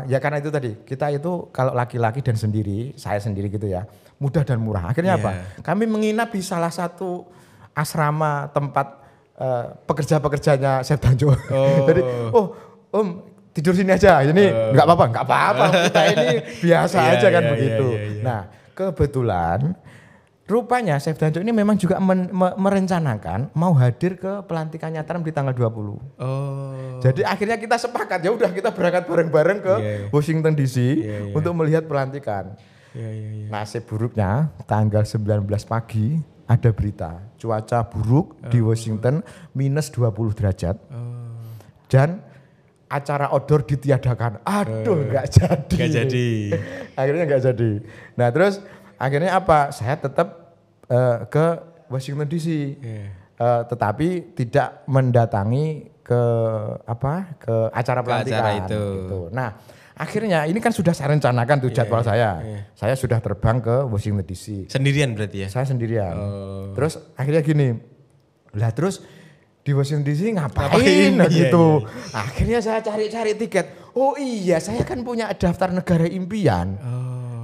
Speaker 1: karena itu tadi kita itu kalau laki-laki dan saya sendiri gitu ya, mudah dan murah. Akhirnya kami menginap di salah satu asrama tempat pekerja-pekerjanya Chef Danco. Jadi Om tidur sini aja, ini nggak apa-apa, kita ini biasa aja kan begitu. Nah kebetulan rupanya Chef Danco ini memang juga merencanakan mau hadir ke pelantikannya Trump di tanggal 20. Jadi akhirnya kita sepakat, ya udah kita berangkat bareng-bareng ke Washington DC untuk melihat pelantikan. Nasib buruknya tanggal 19 pagi ada berita cuaca buruk di Washington minus 20 derajat. Dan acara outdoor ditiadakan. Aduh, nggak jadi. Akhirnya nggak jadi. Nah, terus akhirnya apa? Saya tetap ke Washington DC. Tetapi tidak mendatangi ke acara pelantikan itu. Nah, akhirnya ini kan sudah saya rencanakan tuh jadwal saya. Saya sudah terbang ke Washington DC.
Speaker 2: Sendirian berarti ya?
Speaker 1: Saya sendirian. Terus akhirnya gini. Lah terus di Washington DC ngapain gitu. Akhirnya saya cari-cari tiket. Oh iya, saya kan punya daftar negara impian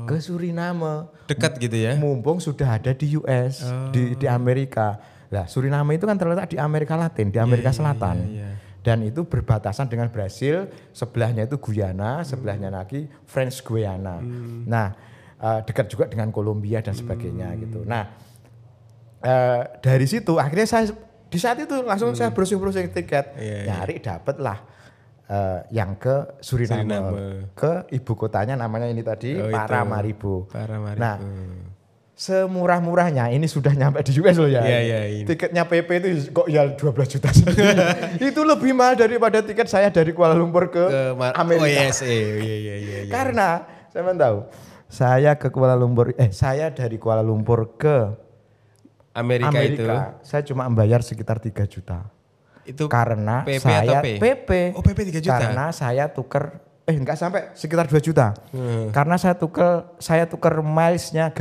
Speaker 1: ke Suriname.
Speaker 2: Dekat gitu ya?
Speaker 1: Mumpung sudah ada di US, di Amerika. Lah Suriname itu kan terletak di Amerika Latin, di Amerika Selatan. Dan itu berbatasan dengan Brasil, sebelahnya itu Guyana, sebelahnya lagi French Guiana. Nah dekat juga dengan Kolombia dan sebagainya gitu. Nah dari situ akhirnya saya di saat itu langsung saya browsing tiket, nyari dapet lah yang ke Suriname, ke ibu kotanya namanya ini tadi Paramaribo. Nah semurah-murahnya ini sudah nyampe di US loh ya. Tiketnya PP itu kok ya 12 juta sendiri. Itu lebih mahal daripada tiket saya dari Kuala Lumpur ke Amerika.
Speaker 2: USA.
Speaker 1: Karena saya tahu Saya ke Kuala Lumpur, saya dari Kuala Lumpur ke
Speaker 2: Amerika itu.
Speaker 1: Saya cuma membayar sekitar 3 juta.
Speaker 2: Itu
Speaker 1: Karena
Speaker 2: PP
Speaker 1: saya
Speaker 2: atau P?
Speaker 1: PP.
Speaker 2: Oh, PP 3 juta.
Speaker 1: Karena saya tuker enggak sampai sekitar 2 juta. Karena saya tuker milesnya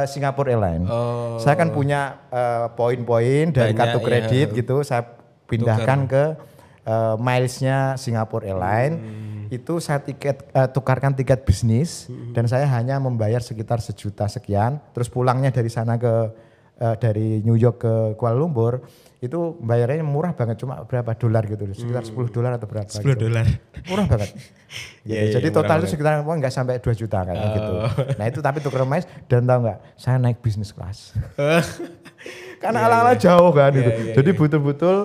Speaker 1: Singapore Airlines. Saya kan punya poin-poin dari kartu kredit gitu, saya pindahkan ke milesnya Singapore Airlines. Itu saya tukarkan tiket bisnis dan saya hanya membayar sekitar 1 juta sekian. Terus pulangnya dari sana dari New York ke Kuala Lumpur itu bayarnya murah banget, cuma berapa dolar gitu, sekitar $10 atau berapa? $10
Speaker 2: gitu.
Speaker 1: Murah banget. Jadi total itu sekitar nggak sampai 2 juta kayak gitu. Nah itu tapi tuker miles dan tahu nggak, saya naik bisnis kelas. Karena ala-ala jauh kan itu. Jadi betul-betul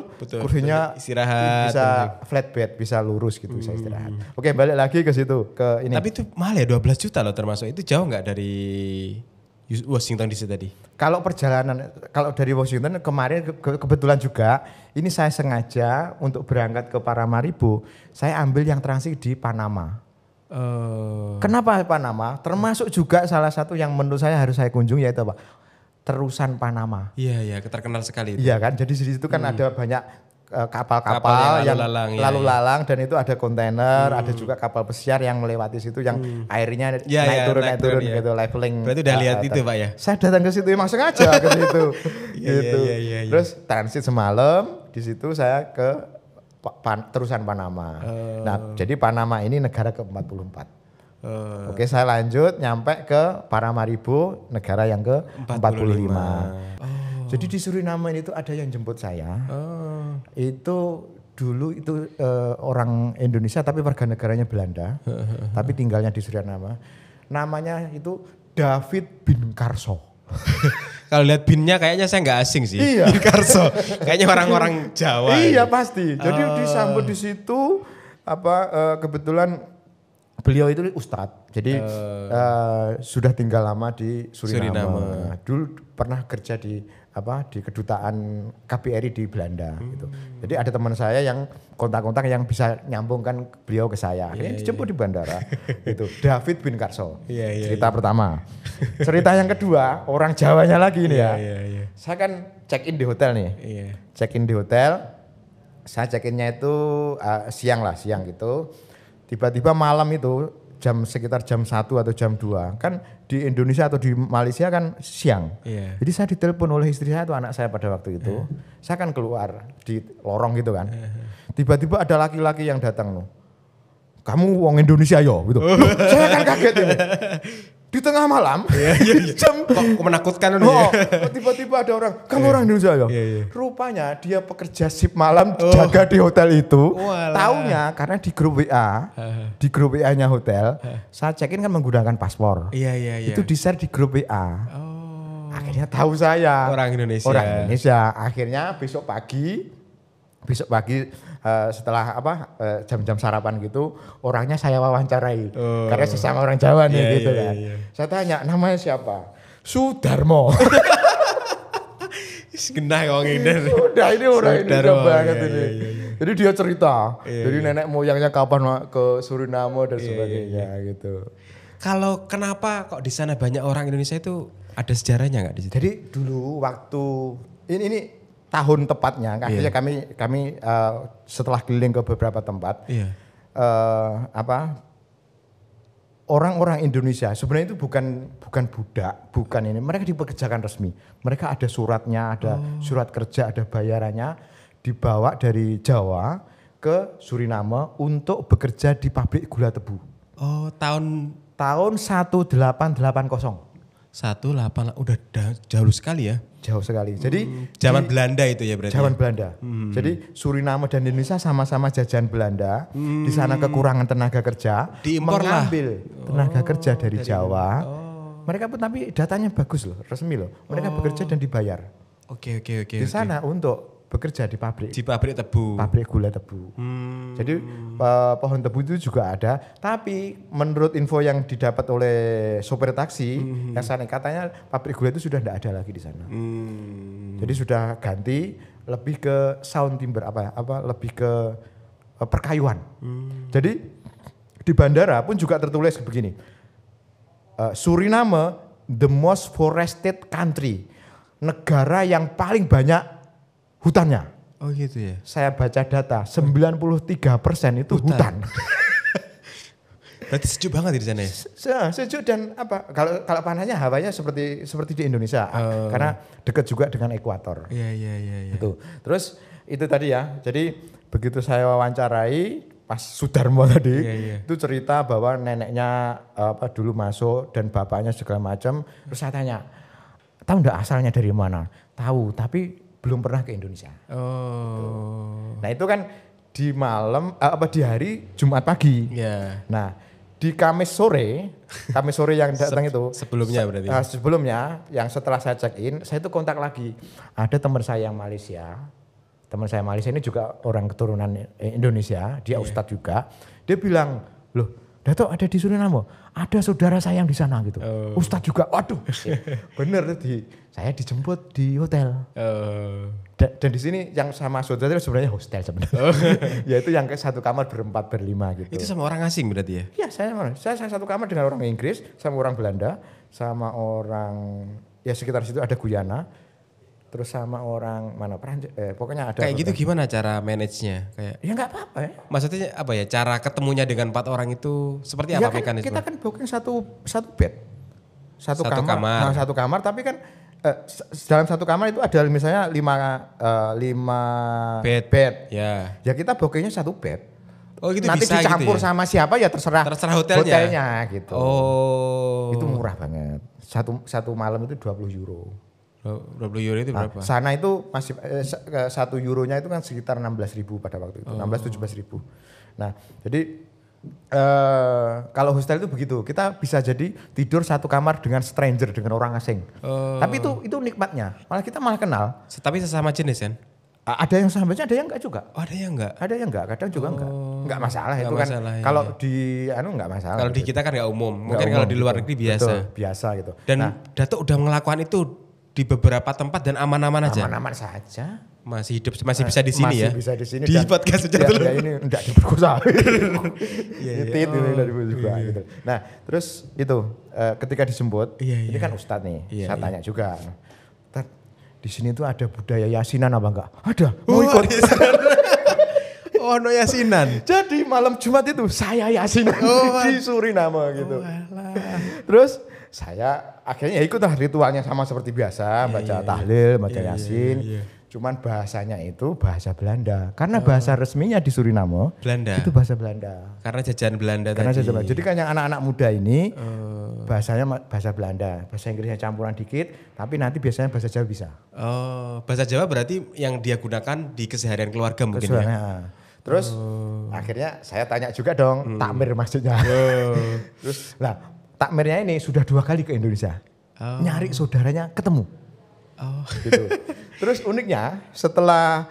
Speaker 1: kursinya
Speaker 2: istirahat,
Speaker 1: bisa flat bed, bisa lurus gitu saya istirahat. Oke, balik lagi ke situ ke ini.
Speaker 2: Tapi itu mahal ya, 12 juta loh termasuk. Itu jauh nggak dari Washington DC tadi?
Speaker 1: Kalau perjalanan, kalau dari Washington kemarin kebetulan juga ini saya sengaja untuk berangkat ke Paramaribo, saya ambil yang transit di Panama. Kenapa Panama? Termasuk juga salah satu yang menurut saya harus saya kunjungi yaitu apa? Terusan Panama.
Speaker 2: Iya, terkenal sekali itu.
Speaker 1: Iya kan, jadi di situ kan ada banyak kapal-kapal yang lalu lalang dan itu ada kontainer, ada juga kapal pesiar yang melewati situ yang airnya naik turun gitu, leveling.
Speaker 2: Berarti udah lihat itu Pak ya?
Speaker 1: Saya datang ke situ emang sengaja ke situ. Gitu. Terus transit semalam, di situ saya ke terusan Panama. Nah, jadi Panama ini negara ke-44. Oke, saya lanjut nyampe ke Paramaribo, negara yang ke-45. Jadi di Suriname itu ada yang jemput saya. Itu dulu itu orang Indonesia tapi warga negaranya Belanda. Tapi tinggalnya di Suriname. Namanya itu David bin Karso.
Speaker 2: Kalau lihat binnya kayaknya saya nggak asing sih.
Speaker 1: Iya.
Speaker 2: Bin Karso. Kayaknya orang-orang Jawa.
Speaker 1: Iya pasti. Jadi disambut di situ kebetulan beliau itu ustadz, jadi sudah tinggal lama di Suriname. Dulu pernah kerja di kedutaan KBRI di Belanda gitu. Jadi ada teman saya yang kontak-kontak yang bisa nyambungkan beliau ke saya. Ini dijemput di bandara. Itu David bin Karso. Cerita pertama. Cerita yang kedua, orang Jawanya lagi ini ya. Saya kan check in di hotel nih. Check in di hotel. Saya check innya itu siang gitu. Tiba-tiba malam itu sekitar jam 1 atau jam 2. Kan di Indonesia atau di Malaysia kan siang. Jadi saya ditelepon oleh istri saya atau anak saya pada waktu itu. Saya kan keluar di lorong gitu kan. Tiba-tiba ada laki-laki yang datang loh. Kamu wong Indonesia yo gitu. Saya kan kaget ini. Di tengah malam, jam
Speaker 2: kok menakutkan
Speaker 1: tiba-tiba ada orang, kamu orang Indonesia ya? Rupanya dia pekerja shift malam jaga di hotel itu. Taunya karena di grup WA-nya hotel, saya check-in kan menggunakan paspor. Itu di-share di grup WA. Akhirnya tahu saya
Speaker 2: orang
Speaker 1: Indonesia. Akhirnya besok pagi setelah jam-jam sarapan gitu orangnya saya wawancarai karena sesama orang Jawa nih gitu kan. Saya tanya namanya siapa? Sudarmo.
Speaker 2: Genah wong ini.
Speaker 1: Sudah ini orang Indonesia banget ini. Jadi dia cerita. Jadi nenek moyangnya kapan ke Suriname dan sebagainya gitu.
Speaker 2: Kalau kenapa kok di sana banyak orang Indonesia itu ada sejarahnya nggak di situ?
Speaker 1: Jadi dulu waktu ini tahun tepatnya, akhirnya kami setelah keliling ke beberapa tempat, orang-orang Indonesia sebenarnya itu bukan budak, bukan ini, mereka dipekerjakan resmi, mereka ada suratnya, ada surat kerja, ada bayarannya, dibawa dari Jawa ke Suriname untuk bekerja di pabrik gula tebu.
Speaker 2: Tahun
Speaker 1: 1880.
Speaker 2: 18 udah jauh sekali ya.
Speaker 1: Jauh sekali. Jadi
Speaker 2: zaman Belanda itu ya berarti.
Speaker 1: Zaman Belanda. Jadi Suriname dan Indonesia sama-sama jajahan Belanda. Di sana kekurangan tenaga kerja, mengambil tenaga kerja dari Jawa. Mereka pun tapi datanya bagus loh, resmi loh. Mereka bekerja dan dibayar.
Speaker 2: Oke.
Speaker 1: Di sana untuk bekerja di pabrik.
Speaker 2: Di pabrik tebu.
Speaker 1: Pabrik gula tebu. Jadi pohon tebu itu juga ada. Tapi menurut info yang didapat oleh sopir taksi, yang sana katanya pabrik gula itu sudah tidak ada lagi di sana. Jadi sudah ganti lebih ke sound timber lebih ke perkayuan. Jadi di bandara pun juga tertulis begini. Suriname the most forested country, negara yang paling banyak hutannya.
Speaker 2: Oh gitu ya.
Speaker 1: Saya baca data 93% itu hutan.
Speaker 2: Berarti sejuk banget di sana ya?
Speaker 1: Sejuk dan apa? Kalau panasnya hawanya seperti di Indonesia, karena dekat juga dengan ekuator.
Speaker 2: Iya.
Speaker 1: Itu. Terus itu tadi ya. Jadi begitu saya wawancarai pas Sudarmo tadi, itu cerita bahwa neneknya dulu masuk dan bapaknya segala macam. Terus saya tanya, tahu enggak asalnya dari mana? Tahu, tapi belum pernah ke Indonesia.
Speaker 2: Oh.
Speaker 1: Nah itu kan di malam, di hari Jumat pagi.
Speaker 2: Yeah.
Speaker 1: Nah di Kamis sore yang datang itu.
Speaker 2: Sebelumnya berarti?
Speaker 1: Sebelumnya, yang setelah saya check in, saya itu kontak lagi. Ada teman saya yang Malaysia. Teman saya Malaysia ini juga orang keturunan Indonesia, dia Ustadz juga. Dia bilang, loh Dato ada di Suriname? Ada saudara saya yang di sana gitu. Ustadz juga, waduh bener saya dijemput di hotel. Dan di sini yang sama saudara itu sebenarnya hostel sebenarnya. Yaitu yang satu kamar berempat berlima gitu.
Speaker 2: Itu sama orang asing berarti ya?
Speaker 1: Iya saya satu kamar dengan orang Inggris, sama orang Belanda, sama orang ya sekitar situ ada Guyana. Terus sama orang mana Perancis, pokoknya ada.
Speaker 2: Kayak gitu gimana cara manage-nya? Kayak
Speaker 1: ya nggak apa-apa ya.
Speaker 2: Maksudnya apa ya? Cara ketemunya dengan 4 orang itu seperti apa
Speaker 1: kan,
Speaker 2: mekanisme?
Speaker 1: Kita kan booking satu bed, satu kamar. Nah, satu kamar, tapi kan dalam satu kamar itu ada misalnya 5 bed. Ya kita bookingnya satu bed.
Speaker 2: Oh gitu.
Speaker 1: Nanti
Speaker 2: bisa
Speaker 1: dicampur
Speaker 2: gitu ya?
Speaker 1: sama siapa ya terserah hotelnya gitu.
Speaker 2: Oh.
Speaker 1: Itu murah banget. Satu malam itu 20 euro.
Speaker 2: 20 euro itu berapa?
Speaker 1: Sana itu masih 1 euronya itu kan sekitar 16.000 pada waktu itu, 16-17.000. Nah, jadi kalau hostel itu begitu, kita bisa jadi tidur satu kamar dengan stranger, dengan orang asing. Tapi itu nikmatnya, malah kenal.
Speaker 2: Tapi sesama jenis kan?
Speaker 1: Ada yang sahabatnya, ada yang enggak juga.
Speaker 2: Oh, ada yang enggak?
Speaker 1: Ada yang enggak, kadang juga enggak masalah
Speaker 2: enggak
Speaker 1: itu
Speaker 2: masalah,
Speaker 1: kan.
Speaker 2: iya.
Speaker 1: Kalau di enggak masalah.
Speaker 2: Kalau di kita kan enggak umum, mungkin kalau di luar negeri biasa.
Speaker 1: Betul, biasa gitu.
Speaker 2: Dan Dato udah melakukan itu di beberapa tempat dan aman-aman aja.
Speaker 1: Aman-aman saja.
Speaker 2: Masih bisa di sini ya.
Speaker 1: Masih bisa di sini.
Speaker 2: Di podcast aja dulu.
Speaker 1: Ya ini enggak diperkosa. Nyetit juga gitu. Nah, terus itu ketika dijemput, ini kan Ustadz nih. Saya tanya juga. Ustadz, di sini tuh ada budaya yasinan apa enggak? Ada. Mau ikut.
Speaker 2: Oh, no yasinan.
Speaker 1: Jadi malam Jumat itu saya yasinan di Suriname gitu. Terus saya akhirnya ikutlah ritualnya sama seperti biasa, baca tahlil, baca yasin. Cuman bahasanya itu bahasa Belanda. Karena bahasa resminya di Suriname itu bahasa Belanda.
Speaker 2: Karena jajahan Belanda tadi.
Speaker 1: Jadi kan yang anak-anak muda ini bahasanya bahasa Belanda. Bahasa Inggrisnya campuran dikit, tapi nanti biasanya bahasa Jawa bisa.
Speaker 2: Oh, bahasa Jawa berarti yang dia gunakan di keseharian keluarga mungkin ya?
Speaker 1: Terus akhirnya saya tanya juga dong, takmir maksudnya. Terus takmirnya ini sudah 2 kali ke Indonesia. Nyari saudaranya ketemu. Gitu. Terus uniknya setelah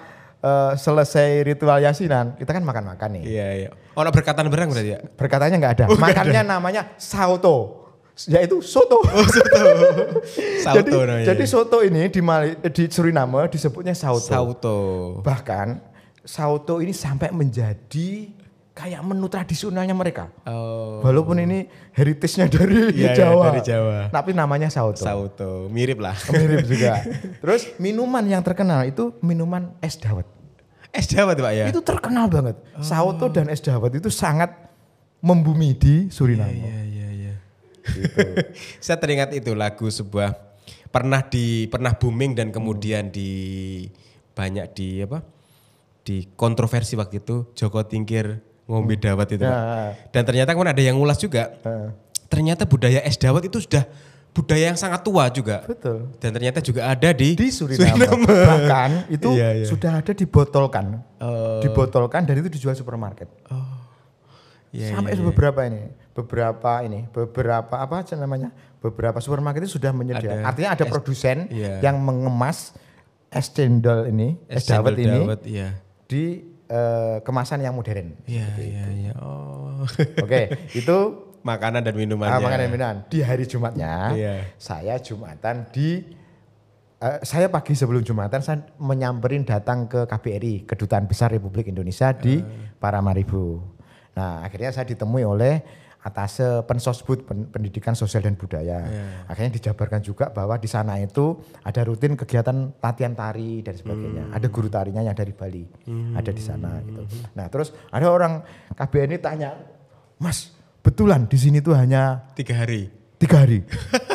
Speaker 1: selesai ritual yasinan, kita kan makan-makan nih.
Speaker 2: Iya. Ono berkatan berang berarti ya?
Speaker 1: Berkatanya enggak ada. Makannya namanya sauto. Yaitu soto.
Speaker 2: Sauto namanya.
Speaker 1: Jadi soto ini di Suriname disebutnya sauto. Bahkan sauto ini sampai menjadi kayak menu tradisionalnya mereka. Walaupun ini heritage-nya dari Jawa.
Speaker 2: Dari Jawa.
Speaker 1: Tapi namanya sauto.
Speaker 2: Sauto, mirip lah.
Speaker 1: Mirip juga. Terus minuman yang terkenal itu minuman es dawet.
Speaker 2: Es dawet Pak ya?
Speaker 1: Itu terkenal banget. Sauto dan es dawet itu sangat membumi di Suriname.
Speaker 2: Iya. Gitu. Saya teringat itu lagu sebuah pernah booming dan kemudian banyak di kontroversi waktu itu, Joko Tingkir ngombe dawet itu. Dan ternyata kan ada yang ngulas juga. Ternyata budaya es dawet itu sudah budaya yang sangat tua juga.
Speaker 1: Betul.
Speaker 2: Dan ternyata juga ada di
Speaker 1: Suriname. Bahkan itu sudah ada dibotolkan. Dibotolkan dan itu dijual supermarket. Sampai beberapa supermarket itu sudah menyediakan. Artinya ada produsen yang mengemas es cendol ini, es dawet ini di kemasan yang modern.
Speaker 2: Iya.
Speaker 1: Oke, itu
Speaker 2: makanan dan minuman.
Speaker 1: Makanan dan minuman. Di hari Jumatnya, saya Jumatan saya pagi sebelum Jumatan saya datang ke KBRI, Kedutaan Besar Republik Indonesia di Paramaribo. Nah, akhirnya saya ditemui oleh atase Pensosbud, Pendidikan Sosial dan Budaya. Akhirnya dijabarkan juga bahwa di sana itu ada rutin kegiatan latihan tari dan sebagainya. Ada guru tarinya yang dari Bali, ada di sana gitu. Nah terus ada orang KBRI tanya, Mas betulan di sini tuh hanya
Speaker 2: 3 hari?
Speaker 1: 3 hari.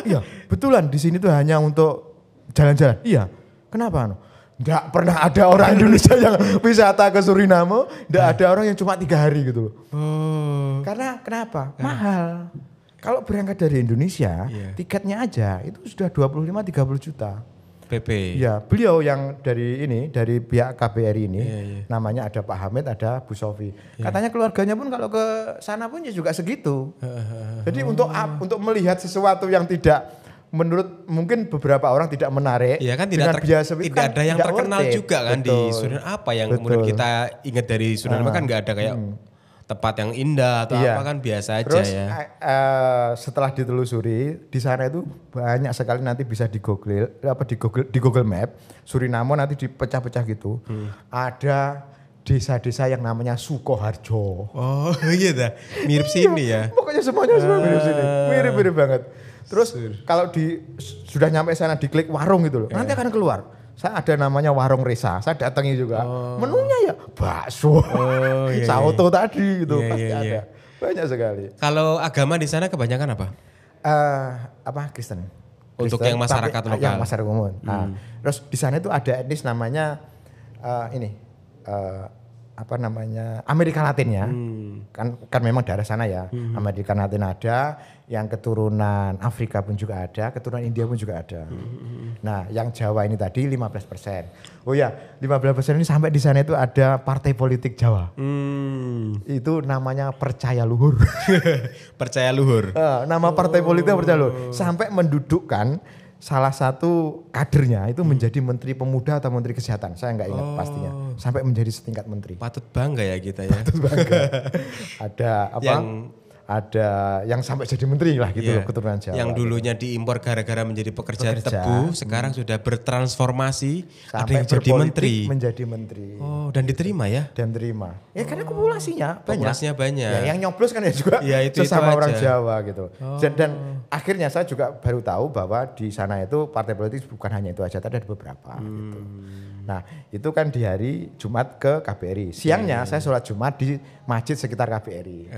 Speaker 1: Iya betulan di sini tuh hanya untuk jalan-jalan. Iya kenapa? Nggak pernah ada orang Indonesia yang wisata ke Suriname, nggak ada orang yang cuma 3 hari gitu loh. Karena kenapa? Mahal. Kalau berangkat dari Indonesia, tiketnya aja itu sudah 25-30 juta.
Speaker 2: PP.
Speaker 1: Ya, beliau yang dari pihak KBRI ini, namanya ada Pak Hamid, ada Bu Sofi. Katanya keluarganya pun kalau ke sana pun ya juga segitu. Jadi untuk melihat sesuatu yang tidak menurut mungkin beberapa orang tidak menarik,
Speaker 2: ya kan tidak ada yang terkenal juga kan di Suriname. Apa yang kemudian kita ingat dari Suriname kan nggak ada kayak tempat yang indah atau apa kan biasa aja.
Speaker 1: Terus,
Speaker 2: ya.
Speaker 1: Setelah ditelusuri di sana itu banyak sekali nanti bisa di Google Map Suriname nanti dipecah-pecah gitu. Ada desa-desa yang namanya Sukoharjo.
Speaker 2: Oh iya dah, mirip sini ya.
Speaker 1: Pokoknya semuanya mirip sini, mirip banget. Terus kalau sudah nyampe sana diklik warung gitu loh, nanti akan keluar. Saya ada namanya Warung Resa, saya datangi juga. Menunya ya bakso, sauto tadi gitu, pasti ada. Banyak sekali.
Speaker 2: Kalau agama di sana kebanyakan apa?
Speaker 1: Kristen.
Speaker 2: Untuk yang masyarakat lokal.
Speaker 1: Yang masyarakat umum. Nah, terus di sana itu ada etnis namanya Amerika Latin ya. Kan memang daerah sana ya. Amerika Latin ada, yang keturunan Afrika pun juga ada, keturunan India pun juga ada. Nah, yang Jawa ini tadi 15%. Oh ya, 15% ini sampai di sana itu ada partai politik Jawa. Itu namanya Percaya Luhur.
Speaker 2: Percaya Luhur.
Speaker 1: Nama partai politik Percaya Luhur. Sampai mendudukkan salah satu kadernya itu menjadi Menteri Pemuda atau Menteri Kesehatan. Saya nggak ingat pastinya. Sampai menjadi setingkat menteri.
Speaker 2: Patut bangga ya kita ya.
Speaker 1: Patut bangga. Ada yang sampai jadi menteri lah gitu loh, keturunan Jawa.
Speaker 2: Yang dulunya diimpor gara-gara menjadi pekerja tebu, sekarang sudah bertransformasi
Speaker 1: sampai
Speaker 2: ada yang jadi menteri.
Speaker 1: Menjadi menteri.
Speaker 2: Oh, dan diterima ya?
Speaker 1: Dan terima. Ya karena populasinya banyak.
Speaker 2: Populasinya banyak.
Speaker 1: Ya, yang nyoblos kan ya juga sesama orang Jawa gitu. Dan akhirnya saya juga baru tahu bahwa di sana itu partai politik bukan hanya itu aja, tapi ada beberapa gitu. Nah itu kan di hari Jumat ke KBRI. Siangnya saya sholat Jumat di masjid sekitar KBRI.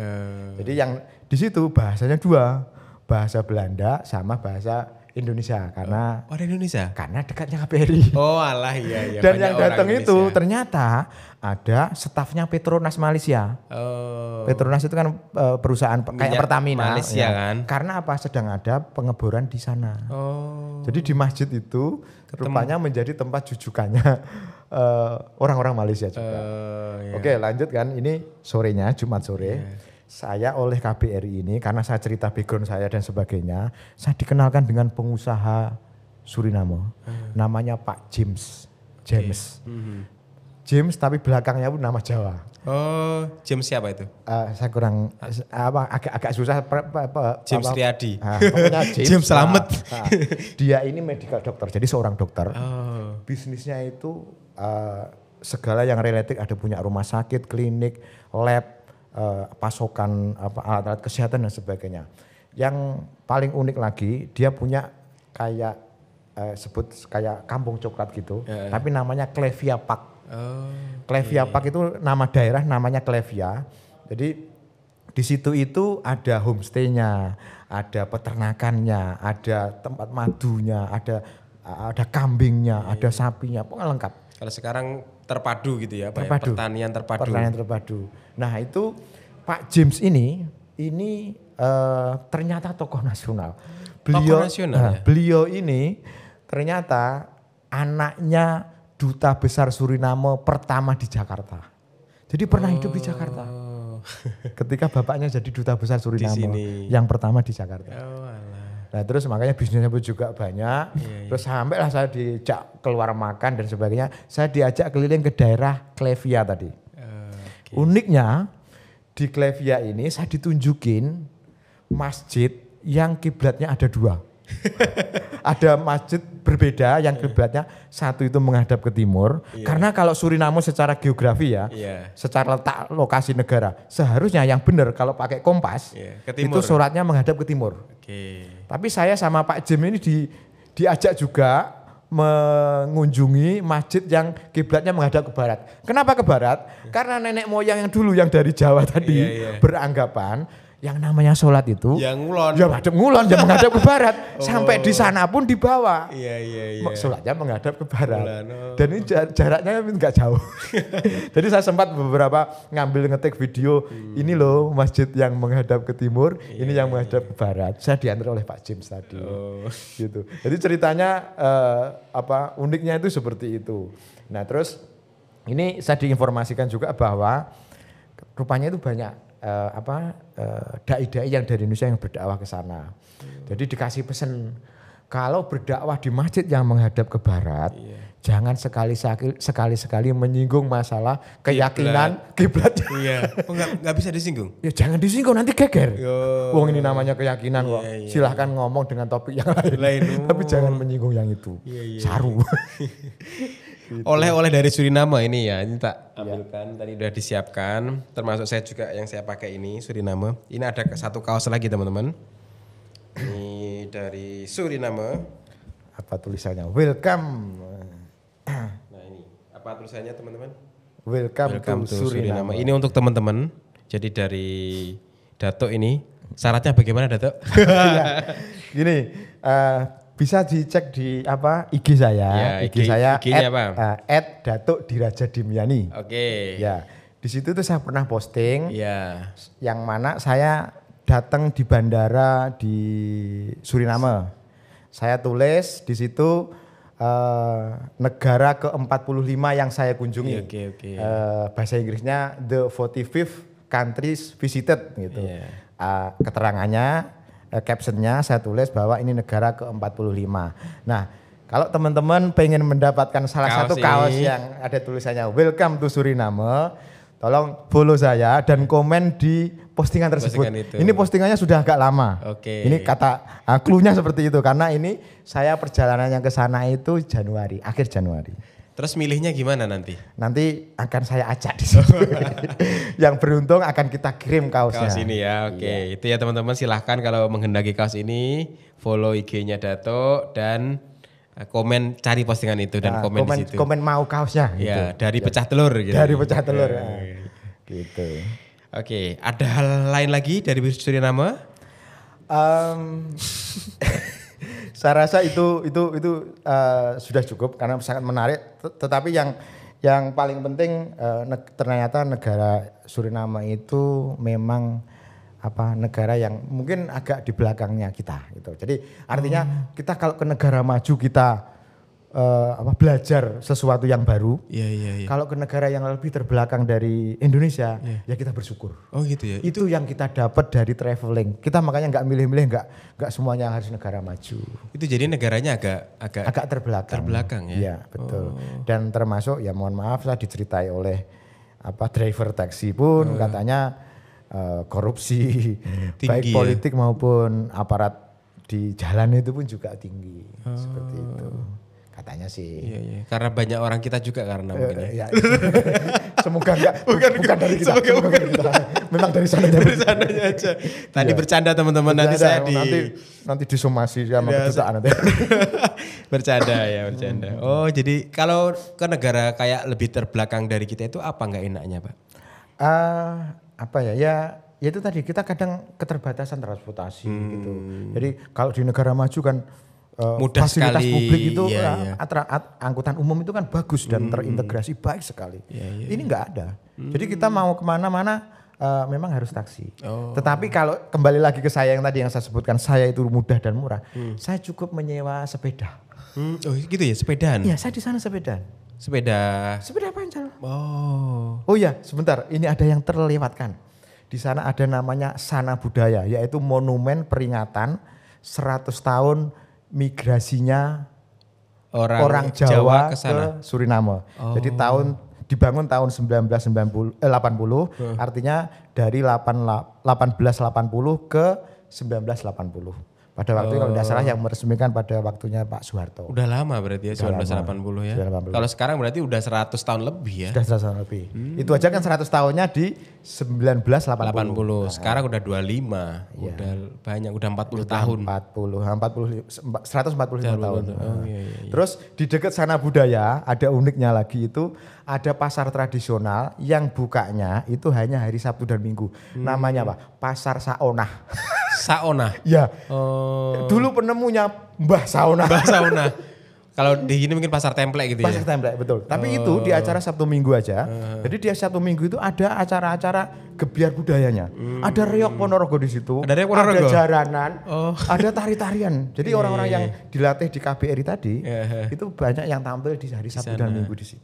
Speaker 1: Jadi yang di situ bahasanya 2, bahasa Belanda sama bahasa Indonesia karena
Speaker 2: orang Indonesia
Speaker 1: karena dekatnya KBRI.
Speaker 2: Oh alah iya.
Speaker 1: Dan yang datang itu ternyata ada stafnya Petronas Malaysia. Petronas itu kan perusahaan kayak Pertamina.
Speaker 2: Malaysia kan.
Speaker 1: Karena apa? Sedang ada pengeboran di sana. Jadi di masjid itu rupanya menjadi tempat jujukannya orang-orang Malaysia juga. Oke lanjut kan, ini sorenya Jumat sore. Saya oleh KBRI ini karena saya cerita background saya dan sebagainya, saya dikenalkan dengan pengusaha Suriname. Namanya Pak James. James tapi belakangnya pun nama Jawa.
Speaker 2: Oh, James siapa itu?
Speaker 1: Saya kurang agak susah.
Speaker 2: James Riyadi.
Speaker 1: Pokoknya
Speaker 2: James Slamet.
Speaker 1: Dia ini medical dokter, jadi seorang dokter. Bisnisnya itu segala yang related, ada punya rumah sakit, klinik, lab, pasokan alat-alat kesehatan dan sebagainya. Yang paling unik lagi, dia punya kayak sebut kayak kampung coklat gitu, tapi namanya Klevia Park. Klevia Park itu nama daerah, namanya Klevia. Jadi di situ itu ada homestay-nya, ada peternakannya, ada tempat madunya, ada kambingnya, ada sapinya, pokoknya lengkap.
Speaker 2: Kalau sekarang terpadu gitu ya, pertanian terpadu. Nah itu Pak James ini ternyata tokoh nasional. Beliau ini ternyata anaknya Duta Besar Suriname pertama di Jakarta. Jadi pernah hidup di Jakarta. Ketika bapaknya jadi Duta Besar Suriname yang pertama di Jakarta. Nah terus makanya bisnisnya pun juga banyak. Terus sampailah saya diajak keluar makan dan sebagainya. Saya diajak keliling ke daerah Klevia tadi. Uniknya di Klevia ini saya ditunjukin masjid yang kiblatnya ada 2.
Speaker 1: Ada masjid berbeda yang kiblatnya satu itu menghadap ke timur. Karena kalau Suriname secara geografi ya, secara letak lokasi negara, seharusnya yang benar kalau pakai kompas itu sholatnya menghadap ke timur. Tapi saya sama Pak Jim ini diajak juga mengunjungi masjid yang kiblatnya menghadap ke barat. Kenapa ke barat? Karena nenek moyang yang dulu yang dari Jawa tadi beranggapan yang namanya sholat itu
Speaker 2: yang ngulon.
Speaker 1: Ya menghadap ngulon, ya menghadap ke barat. Sampai di sana pun dibawa.
Speaker 2: Iya.
Speaker 1: Sholatnya menghadap ke barat. Dan ini jaraknya enggak jauh. Jadi saya sempat beberapa ngambil ngetik video, ini loh masjid yang menghadap ke timur, ini yang menghadap ke barat. Saya diantar oleh Pak James tadi. Gitu. Jadi ceritanya uniknya itu seperti itu. Nah, terus ini saya diinformasikan juga bahwa rupanya itu banyak dai-dai yang dari Indonesia yang berdakwah ke sana. Jadi dikasih pesan kalau berdakwah di masjid yang menghadap ke barat, jangan sekali-sekali menyinggung masalah keyakinan kiblat.
Speaker 2: Nggak bisa disinggung.
Speaker 1: Ya jangan disinggung, nanti geger. Wong ini namanya keyakinan kok. Silahkan ngomong dengan topik yang lain. Tapi jangan menyinggung yang itu. Saru.
Speaker 2: Oleh-oleh dari Suriname ini ya, ini tak ambilkan, tadi udah disiapkan, termasuk saya juga yang saya pakai ini Suriname. Ini ada satu kaos lagi teman-teman. Ini dari Suriname.
Speaker 1: Apa tulisannya? Welcome.
Speaker 2: Nah ini, apa tulisannya teman-teman?
Speaker 1: Welcome to Suriname.
Speaker 2: Ini untuk teman-teman. Jadi dari Dato ini, syaratnya bagaimana Dato?
Speaker 1: Gini, bisa dicek di IG saya, IG saya @datuk_diraja_dimyani. Ya, di situ tuh saya pernah posting, yang mana saya datang di bandara di Suriname. Saya tulis di situ negara ke-45 yang saya kunjungi. Bahasa Inggrisnya the 45th countries visited gitu. Keterangannya, captionnya saya tulis bahwa ini negara ke-45. Nah, kalau teman-teman pengen mendapatkan salah satu kaos yang ada tulisannya Welcome to Suriname, tolong follow saya dan komen di postingan tersebut. Ini postingannya sudah agak lama. Ini kata clue-nya seperti itu karena ini saya perjalanannya ke sana itu akhir Januari.
Speaker 2: Terus milihnya gimana nanti?
Speaker 1: Nanti akan saya acak di situ. Yang beruntung akan kita kirim kaosnya.
Speaker 2: Kaos ini ya, Itu ya teman-teman, silahkan kalau menghendaki kaos ini, follow IG-nya Dato dan komen, cari postingan itu dan komen di situ.
Speaker 1: Komen mau kaosnya.
Speaker 2: Ya, dari pecah telur gitu.
Speaker 1: Dari pecah telur. Gitu.
Speaker 2: Ada hal lain lagi dari Suriname?
Speaker 1: Saya rasa itu sudah cukup karena sangat menarik. Tetapi yang paling penting ternyata negara Suriname itu memang negara yang mungkin agak di belakangnya kita gitu. Jadi artinya kita kalau ke negara maju kita belajar sesuatu yang baru. Kalau ke negara yang lebih terbelakang dari Indonesia, ya kita bersyukur.
Speaker 2: Oh gitu ya.
Speaker 1: Itu yang kita dapat dari traveling. Kita makanya nggak milih-milih, nggak semuanya harus negara maju.
Speaker 2: Itu jadi negaranya agak
Speaker 1: terbelakang.
Speaker 2: Terbelakang ya.
Speaker 1: Iya betul. Dan termasuk ya mohon maaf lah diceritai oleh driver taksi pun katanya korupsi tinggi, baik politik maupun aparat di jalan itu pun juga tinggi. Seperti itu. Katanya sih.
Speaker 2: Karena banyak orang kita juga karena mungkin ya.
Speaker 1: Semoga enggak bukan dari kita. Semoga dari kita. Memang dari sana
Speaker 2: aja. Tadi bercanda teman-teman, nanti saya
Speaker 1: nanti disomasi sama kedutaan nanti.
Speaker 2: bercanda. Oh, jadi kalau ke negara kayak lebih terbelakang dari kita itu apa enggak enaknya, Pak?
Speaker 1: Ya itu tadi kita kadang keterbatasan transportasi gitu. Jadi kalau di negara maju kan
Speaker 2: mudah
Speaker 1: fasilitas
Speaker 2: sekali,
Speaker 1: publik itu angkutan umum itu kan bagus dan terintegrasi baik sekali. Ini nggak ada. Jadi kita mau kemana-mana memang harus taksi. Tetapi kalau kembali lagi ke saya yang tadi yang saya sebutkan, saya itu mudah dan murah. Saya cukup menyewa sepeda.
Speaker 2: Oh gitu ya, sepedaan?
Speaker 1: Iya, saya di sana sepeda pancal. Oh ya, sebentar. Ini ada yang terlewatkan. Di sana ada namanya Sana Budaya, yaitu monumen peringatan 100 tahun migrasinya orang Jawa ke Suriname. Jadi dibangun tahun 1980, artinya dari 1880 ke 1980. Pada waktu kalau tidak salah yang meresmikan pada waktunya Pak Soeharto.
Speaker 2: Udah lama berarti ya, 1980 ya.
Speaker 1: 1980.
Speaker 2: Kalau sekarang berarti udah 100 tahun lebih ya.
Speaker 1: Sudah 100 tahun lebih. Itu aja kan 100 tahunnya di 1980.
Speaker 2: 80. Sekarang udah 25. Udah banyak, udah 40 tahun.
Speaker 1: 145 tahun.
Speaker 2: Iya.
Speaker 1: Terus di dekat sana budaya ada uniknya lagi itu ada pasar tradisional yang bukanya itu hanya hari Sabtu dan Minggu. Namanya apa? Pasar Saonah.
Speaker 2: Saona.
Speaker 1: Ya. Dulu penemunya Mbah Saona.
Speaker 2: Mbah Sauna. Kalau di sini mungkin pasar template gitu ya.
Speaker 1: Pasar template betul. Tapi itu di acara Sabtu Minggu aja. Jadi di Sabtu Minggu itu ada acara-acara gebiar budayanya. Ada reok Ponorogo di situ.
Speaker 2: Ada reok Ponorogo.
Speaker 1: Ada jaranan. Ada tari-tarian. Jadi orang-orang yang dilatih di KBRI tadi itu banyak yang tampil di hari Sabtu dan Minggu di situ.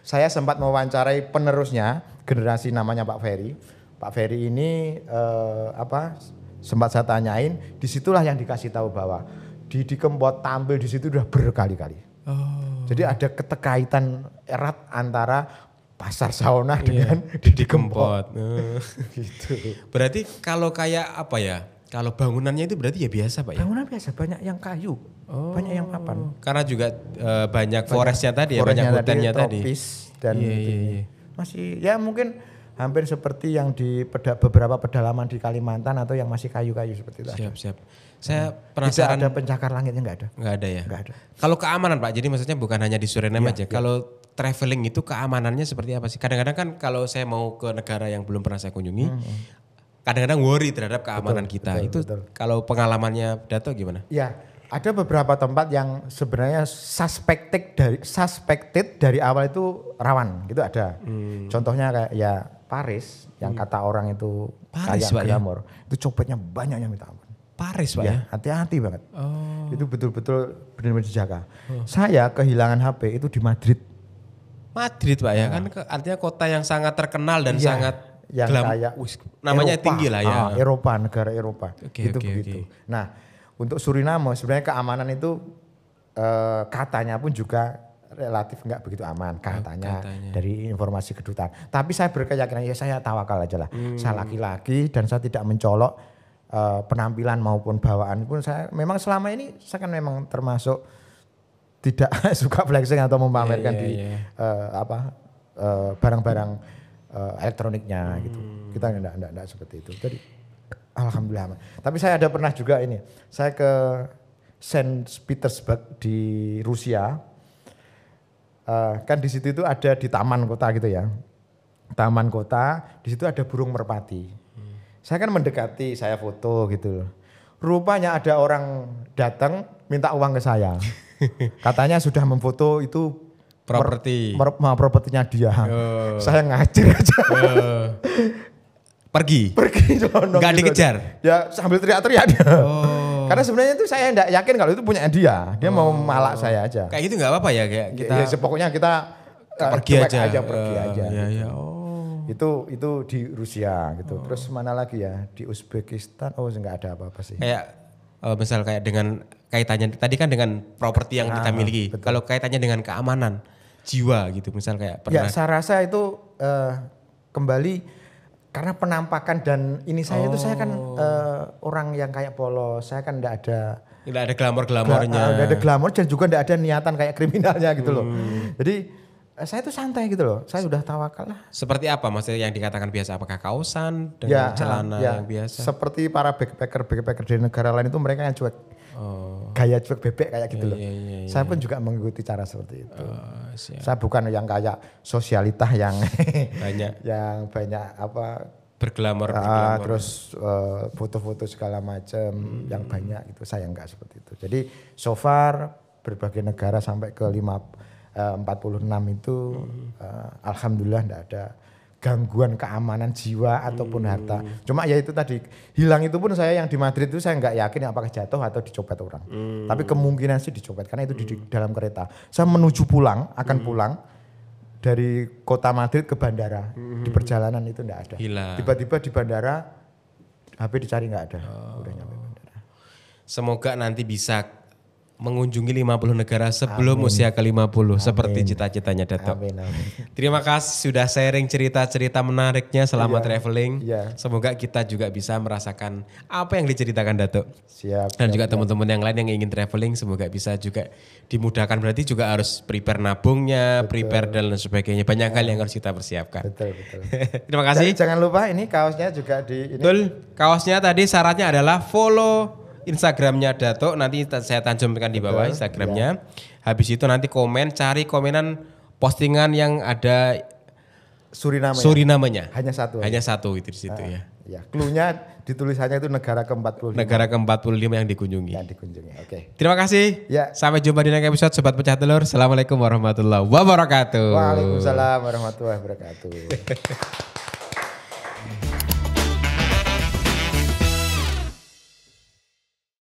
Speaker 1: Saya sempat mewawancarai penerusnya generasi namanya Pak Ferry. Pak Ferry ini sempat saya tanyain, disitulah yang dikasih tahu bahwa Didi Kempot tampil di situ udah berkali-kali. Jadi ada keterkaitan erat antara pasar Saona dengan Didi Kempot.
Speaker 2: Gitu. Berarti kalau kayak apa ya? Kalau bangunannya itu berarti ya biasa Pak ya?
Speaker 1: Bangunan biasa, banyak yang kayu, banyak yang papan.
Speaker 2: Karena juga banyak forestnya tadi ya, banyak hutannya tadi.
Speaker 1: Tropis dan masih ya mungkin hampir seperti yang di beberapa pedalaman di Kalimantan atau yang masih kayu-kayu seperti itu.
Speaker 2: Siap. Saya penasaran.
Speaker 1: Tidak ada pencakar langitnya, enggak ada.
Speaker 2: Enggak ada ya?
Speaker 1: Enggak ada.
Speaker 2: Kalau keamanan Pak, jadi maksudnya bukan hanya di Suriname aja. Kalau traveling itu keamanannya seperti apa sih? Kadang-kadang kan kalau saya mau ke negara yang belum pernah saya kunjungi, kadang-kadang worry terhadap keamanan kita. Betul. Kalau pengalamannya Dato gimana?
Speaker 1: Ya, ada beberapa tempat yang sebenarnya suspected dari awal itu rawan, gitu ada. Contohnya kayak ya Paris yang kata orang itu
Speaker 2: Paris,
Speaker 1: kayak glamor, itu copetnya banyak yang minta ampun.
Speaker 2: Paris Pak ya?
Speaker 1: Hati-hati banget. Itu betul-betul benar-benar dijaga. Saya kehilangan HP itu di Madrid.
Speaker 2: Madrid Pak ya, kan artinya kota yang sangat terkenal dan sangat
Speaker 1: yang kayak
Speaker 2: namanya
Speaker 1: Eropa,
Speaker 2: tinggi lah ya.
Speaker 1: Eropa, negara Eropa. Begitu. Nah, untuk Suriname sebenarnya keamanan itu katanya pun juga relatif enggak begitu aman katanya dari informasi kedutaan. Tapi saya berkeyakinan ya saya tawakal aja lah. Saya laki-laki dan saya tidak mencolok penampilan maupun bawaan pun saya memang selama ini saya kan memang termasuk tidak suka flexing atau memamerkan barang-barang elektroniknya gitu. Kita enggak seperti itu. Jadi alhamdulillah. Tapi saya ada pernah juga ini. Saya ke Saint Petersburg di Rusia. Kan di situ itu ada di taman kota gitu ya. Taman kota, di situ ada burung merpati. Saya kan mendekati, saya foto gitu. Rupanya ada orang datang minta uang ke saya. Katanya sudah memfoto itu propertinya dia. Saya ngacir aja.
Speaker 2: Pergi? Gak
Speaker 1: gitu
Speaker 2: dikejar?
Speaker 1: Ya sambil teriak-teriak dia. Karena sebenarnya itu saya enggak yakin kalau itu punya dia. Dia mau malak saya aja.
Speaker 2: Kayak gitu enggak apa-apa ya kayak kita.
Speaker 1: Ya, pokoknya kita
Speaker 2: pergi aja.
Speaker 1: Pergi aja.
Speaker 2: Iya.
Speaker 1: Itu di Rusia gitu. Terus mana lagi ya? Di Uzbekistan enggak ada apa-apa sih.
Speaker 2: Kayak misal kayak dengan kaitannya tadi kan dengan properti yang kita miliki.
Speaker 1: Betul.
Speaker 2: Kalau kaitannya dengan keamanan jiwa gitu. Misal kayak pernah.
Speaker 1: Ya saya rasa itu kembali karena penampakan dan ini saya itu saya kan orang yang kayak polos, saya kan enggak ada
Speaker 2: glamor-glamornya.
Speaker 1: Enggak ada glamor dan juga enggak ada niatan kayak kriminalnya gitu loh. Jadi saya itu santai gitu loh, saya sudah tawakal lah.
Speaker 2: Seperti apa maksudnya yang dikatakan biasa? Apakah kausan dengan celana yang biasa?
Speaker 1: Seperti para backpacker di negara lain itu mereka yang cuek. Gaya cuek bebek kayak gitu loh.
Speaker 2: Iya.
Speaker 1: Saya pun juga mengikuti cara seperti itu. Saya bukan yang kayak sosialita yang yang banyak
Speaker 2: berglamor.
Speaker 1: Terus foto-foto segala macam yang banyak itu saya enggak seperti itu. Jadi so far berbagai negara sampai ke 46 itu alhamdulillah enggak ada gangguan keamanan jiwa ataupun harta. Cuma ya itu tadi hilang itu pun saya yang di Madrid itu saya nggak yakin apakah jatuh atau dicopet orang. Tapi kemungkinan sih dicopet karena itu di dalam kereta. Saya menuju akan pulang dari kota Madrid ke bandara. Di perjalanan itu enggak ada.
Speaker 2: Hilang.
Speaker 1: Tiba-tiba di bandara HP dicari nggak ada. Udah nyampe bandara.
Speaker 2: Semoga nanti bisa mengunjungi 50 negara sebelum usia ke-50 seperti cita-citanya Dato.
Speaker 1: Amin.
Speaker 2: Terima kasih sudah sharing cerita-cerita menariknya selama traveling.
Speaker 1: Iya.
Speaker 2: Semoga kita juga bisa merasakan apa yang diceritakan Dato.
Speaker 1: Siap.
Speaker 2: Dan juga teman-teman yang lain yang ingin traveling semoga bisa juga dimudahkan. Berarti juga harus prepare nabungnya, prepare dan lain sebagainya. Banyak hal yang harus kita persiapkan.
Speaker 1: Betul.
Speaker 2: Terima kasih.
Speaker 1: Jangan lupa ini kaosnya juga di ini.
Speaker 2: Betul. Kaosnya tadi syaratnya adalah follow Instagramnya Dato, nanti saya tanjumkan di bawah Instagramnya. Habis itu nanti cari komenan postingan yang ada Surinamenya.
Speaker 1: Hanya satu.
Speaker 2: Hanya satu itu di situ ya.
Speaker 1: Ya, cluenya ditulisannya itu negara ke-45.
Speaker 2: Negara ke-45 yang dikunjungi.
Speaker 1: Oke.
Speaker 2: Terima kasih.
Speaker 1: Ya.
Speaker 2: Sampai jumpa di next episode Sobat Pecah Telur. Assalamualaikum warahmatullahi wabarakatuh.
Speaker 1: Waalaikumsalam warahmatullahi wabarakatuh.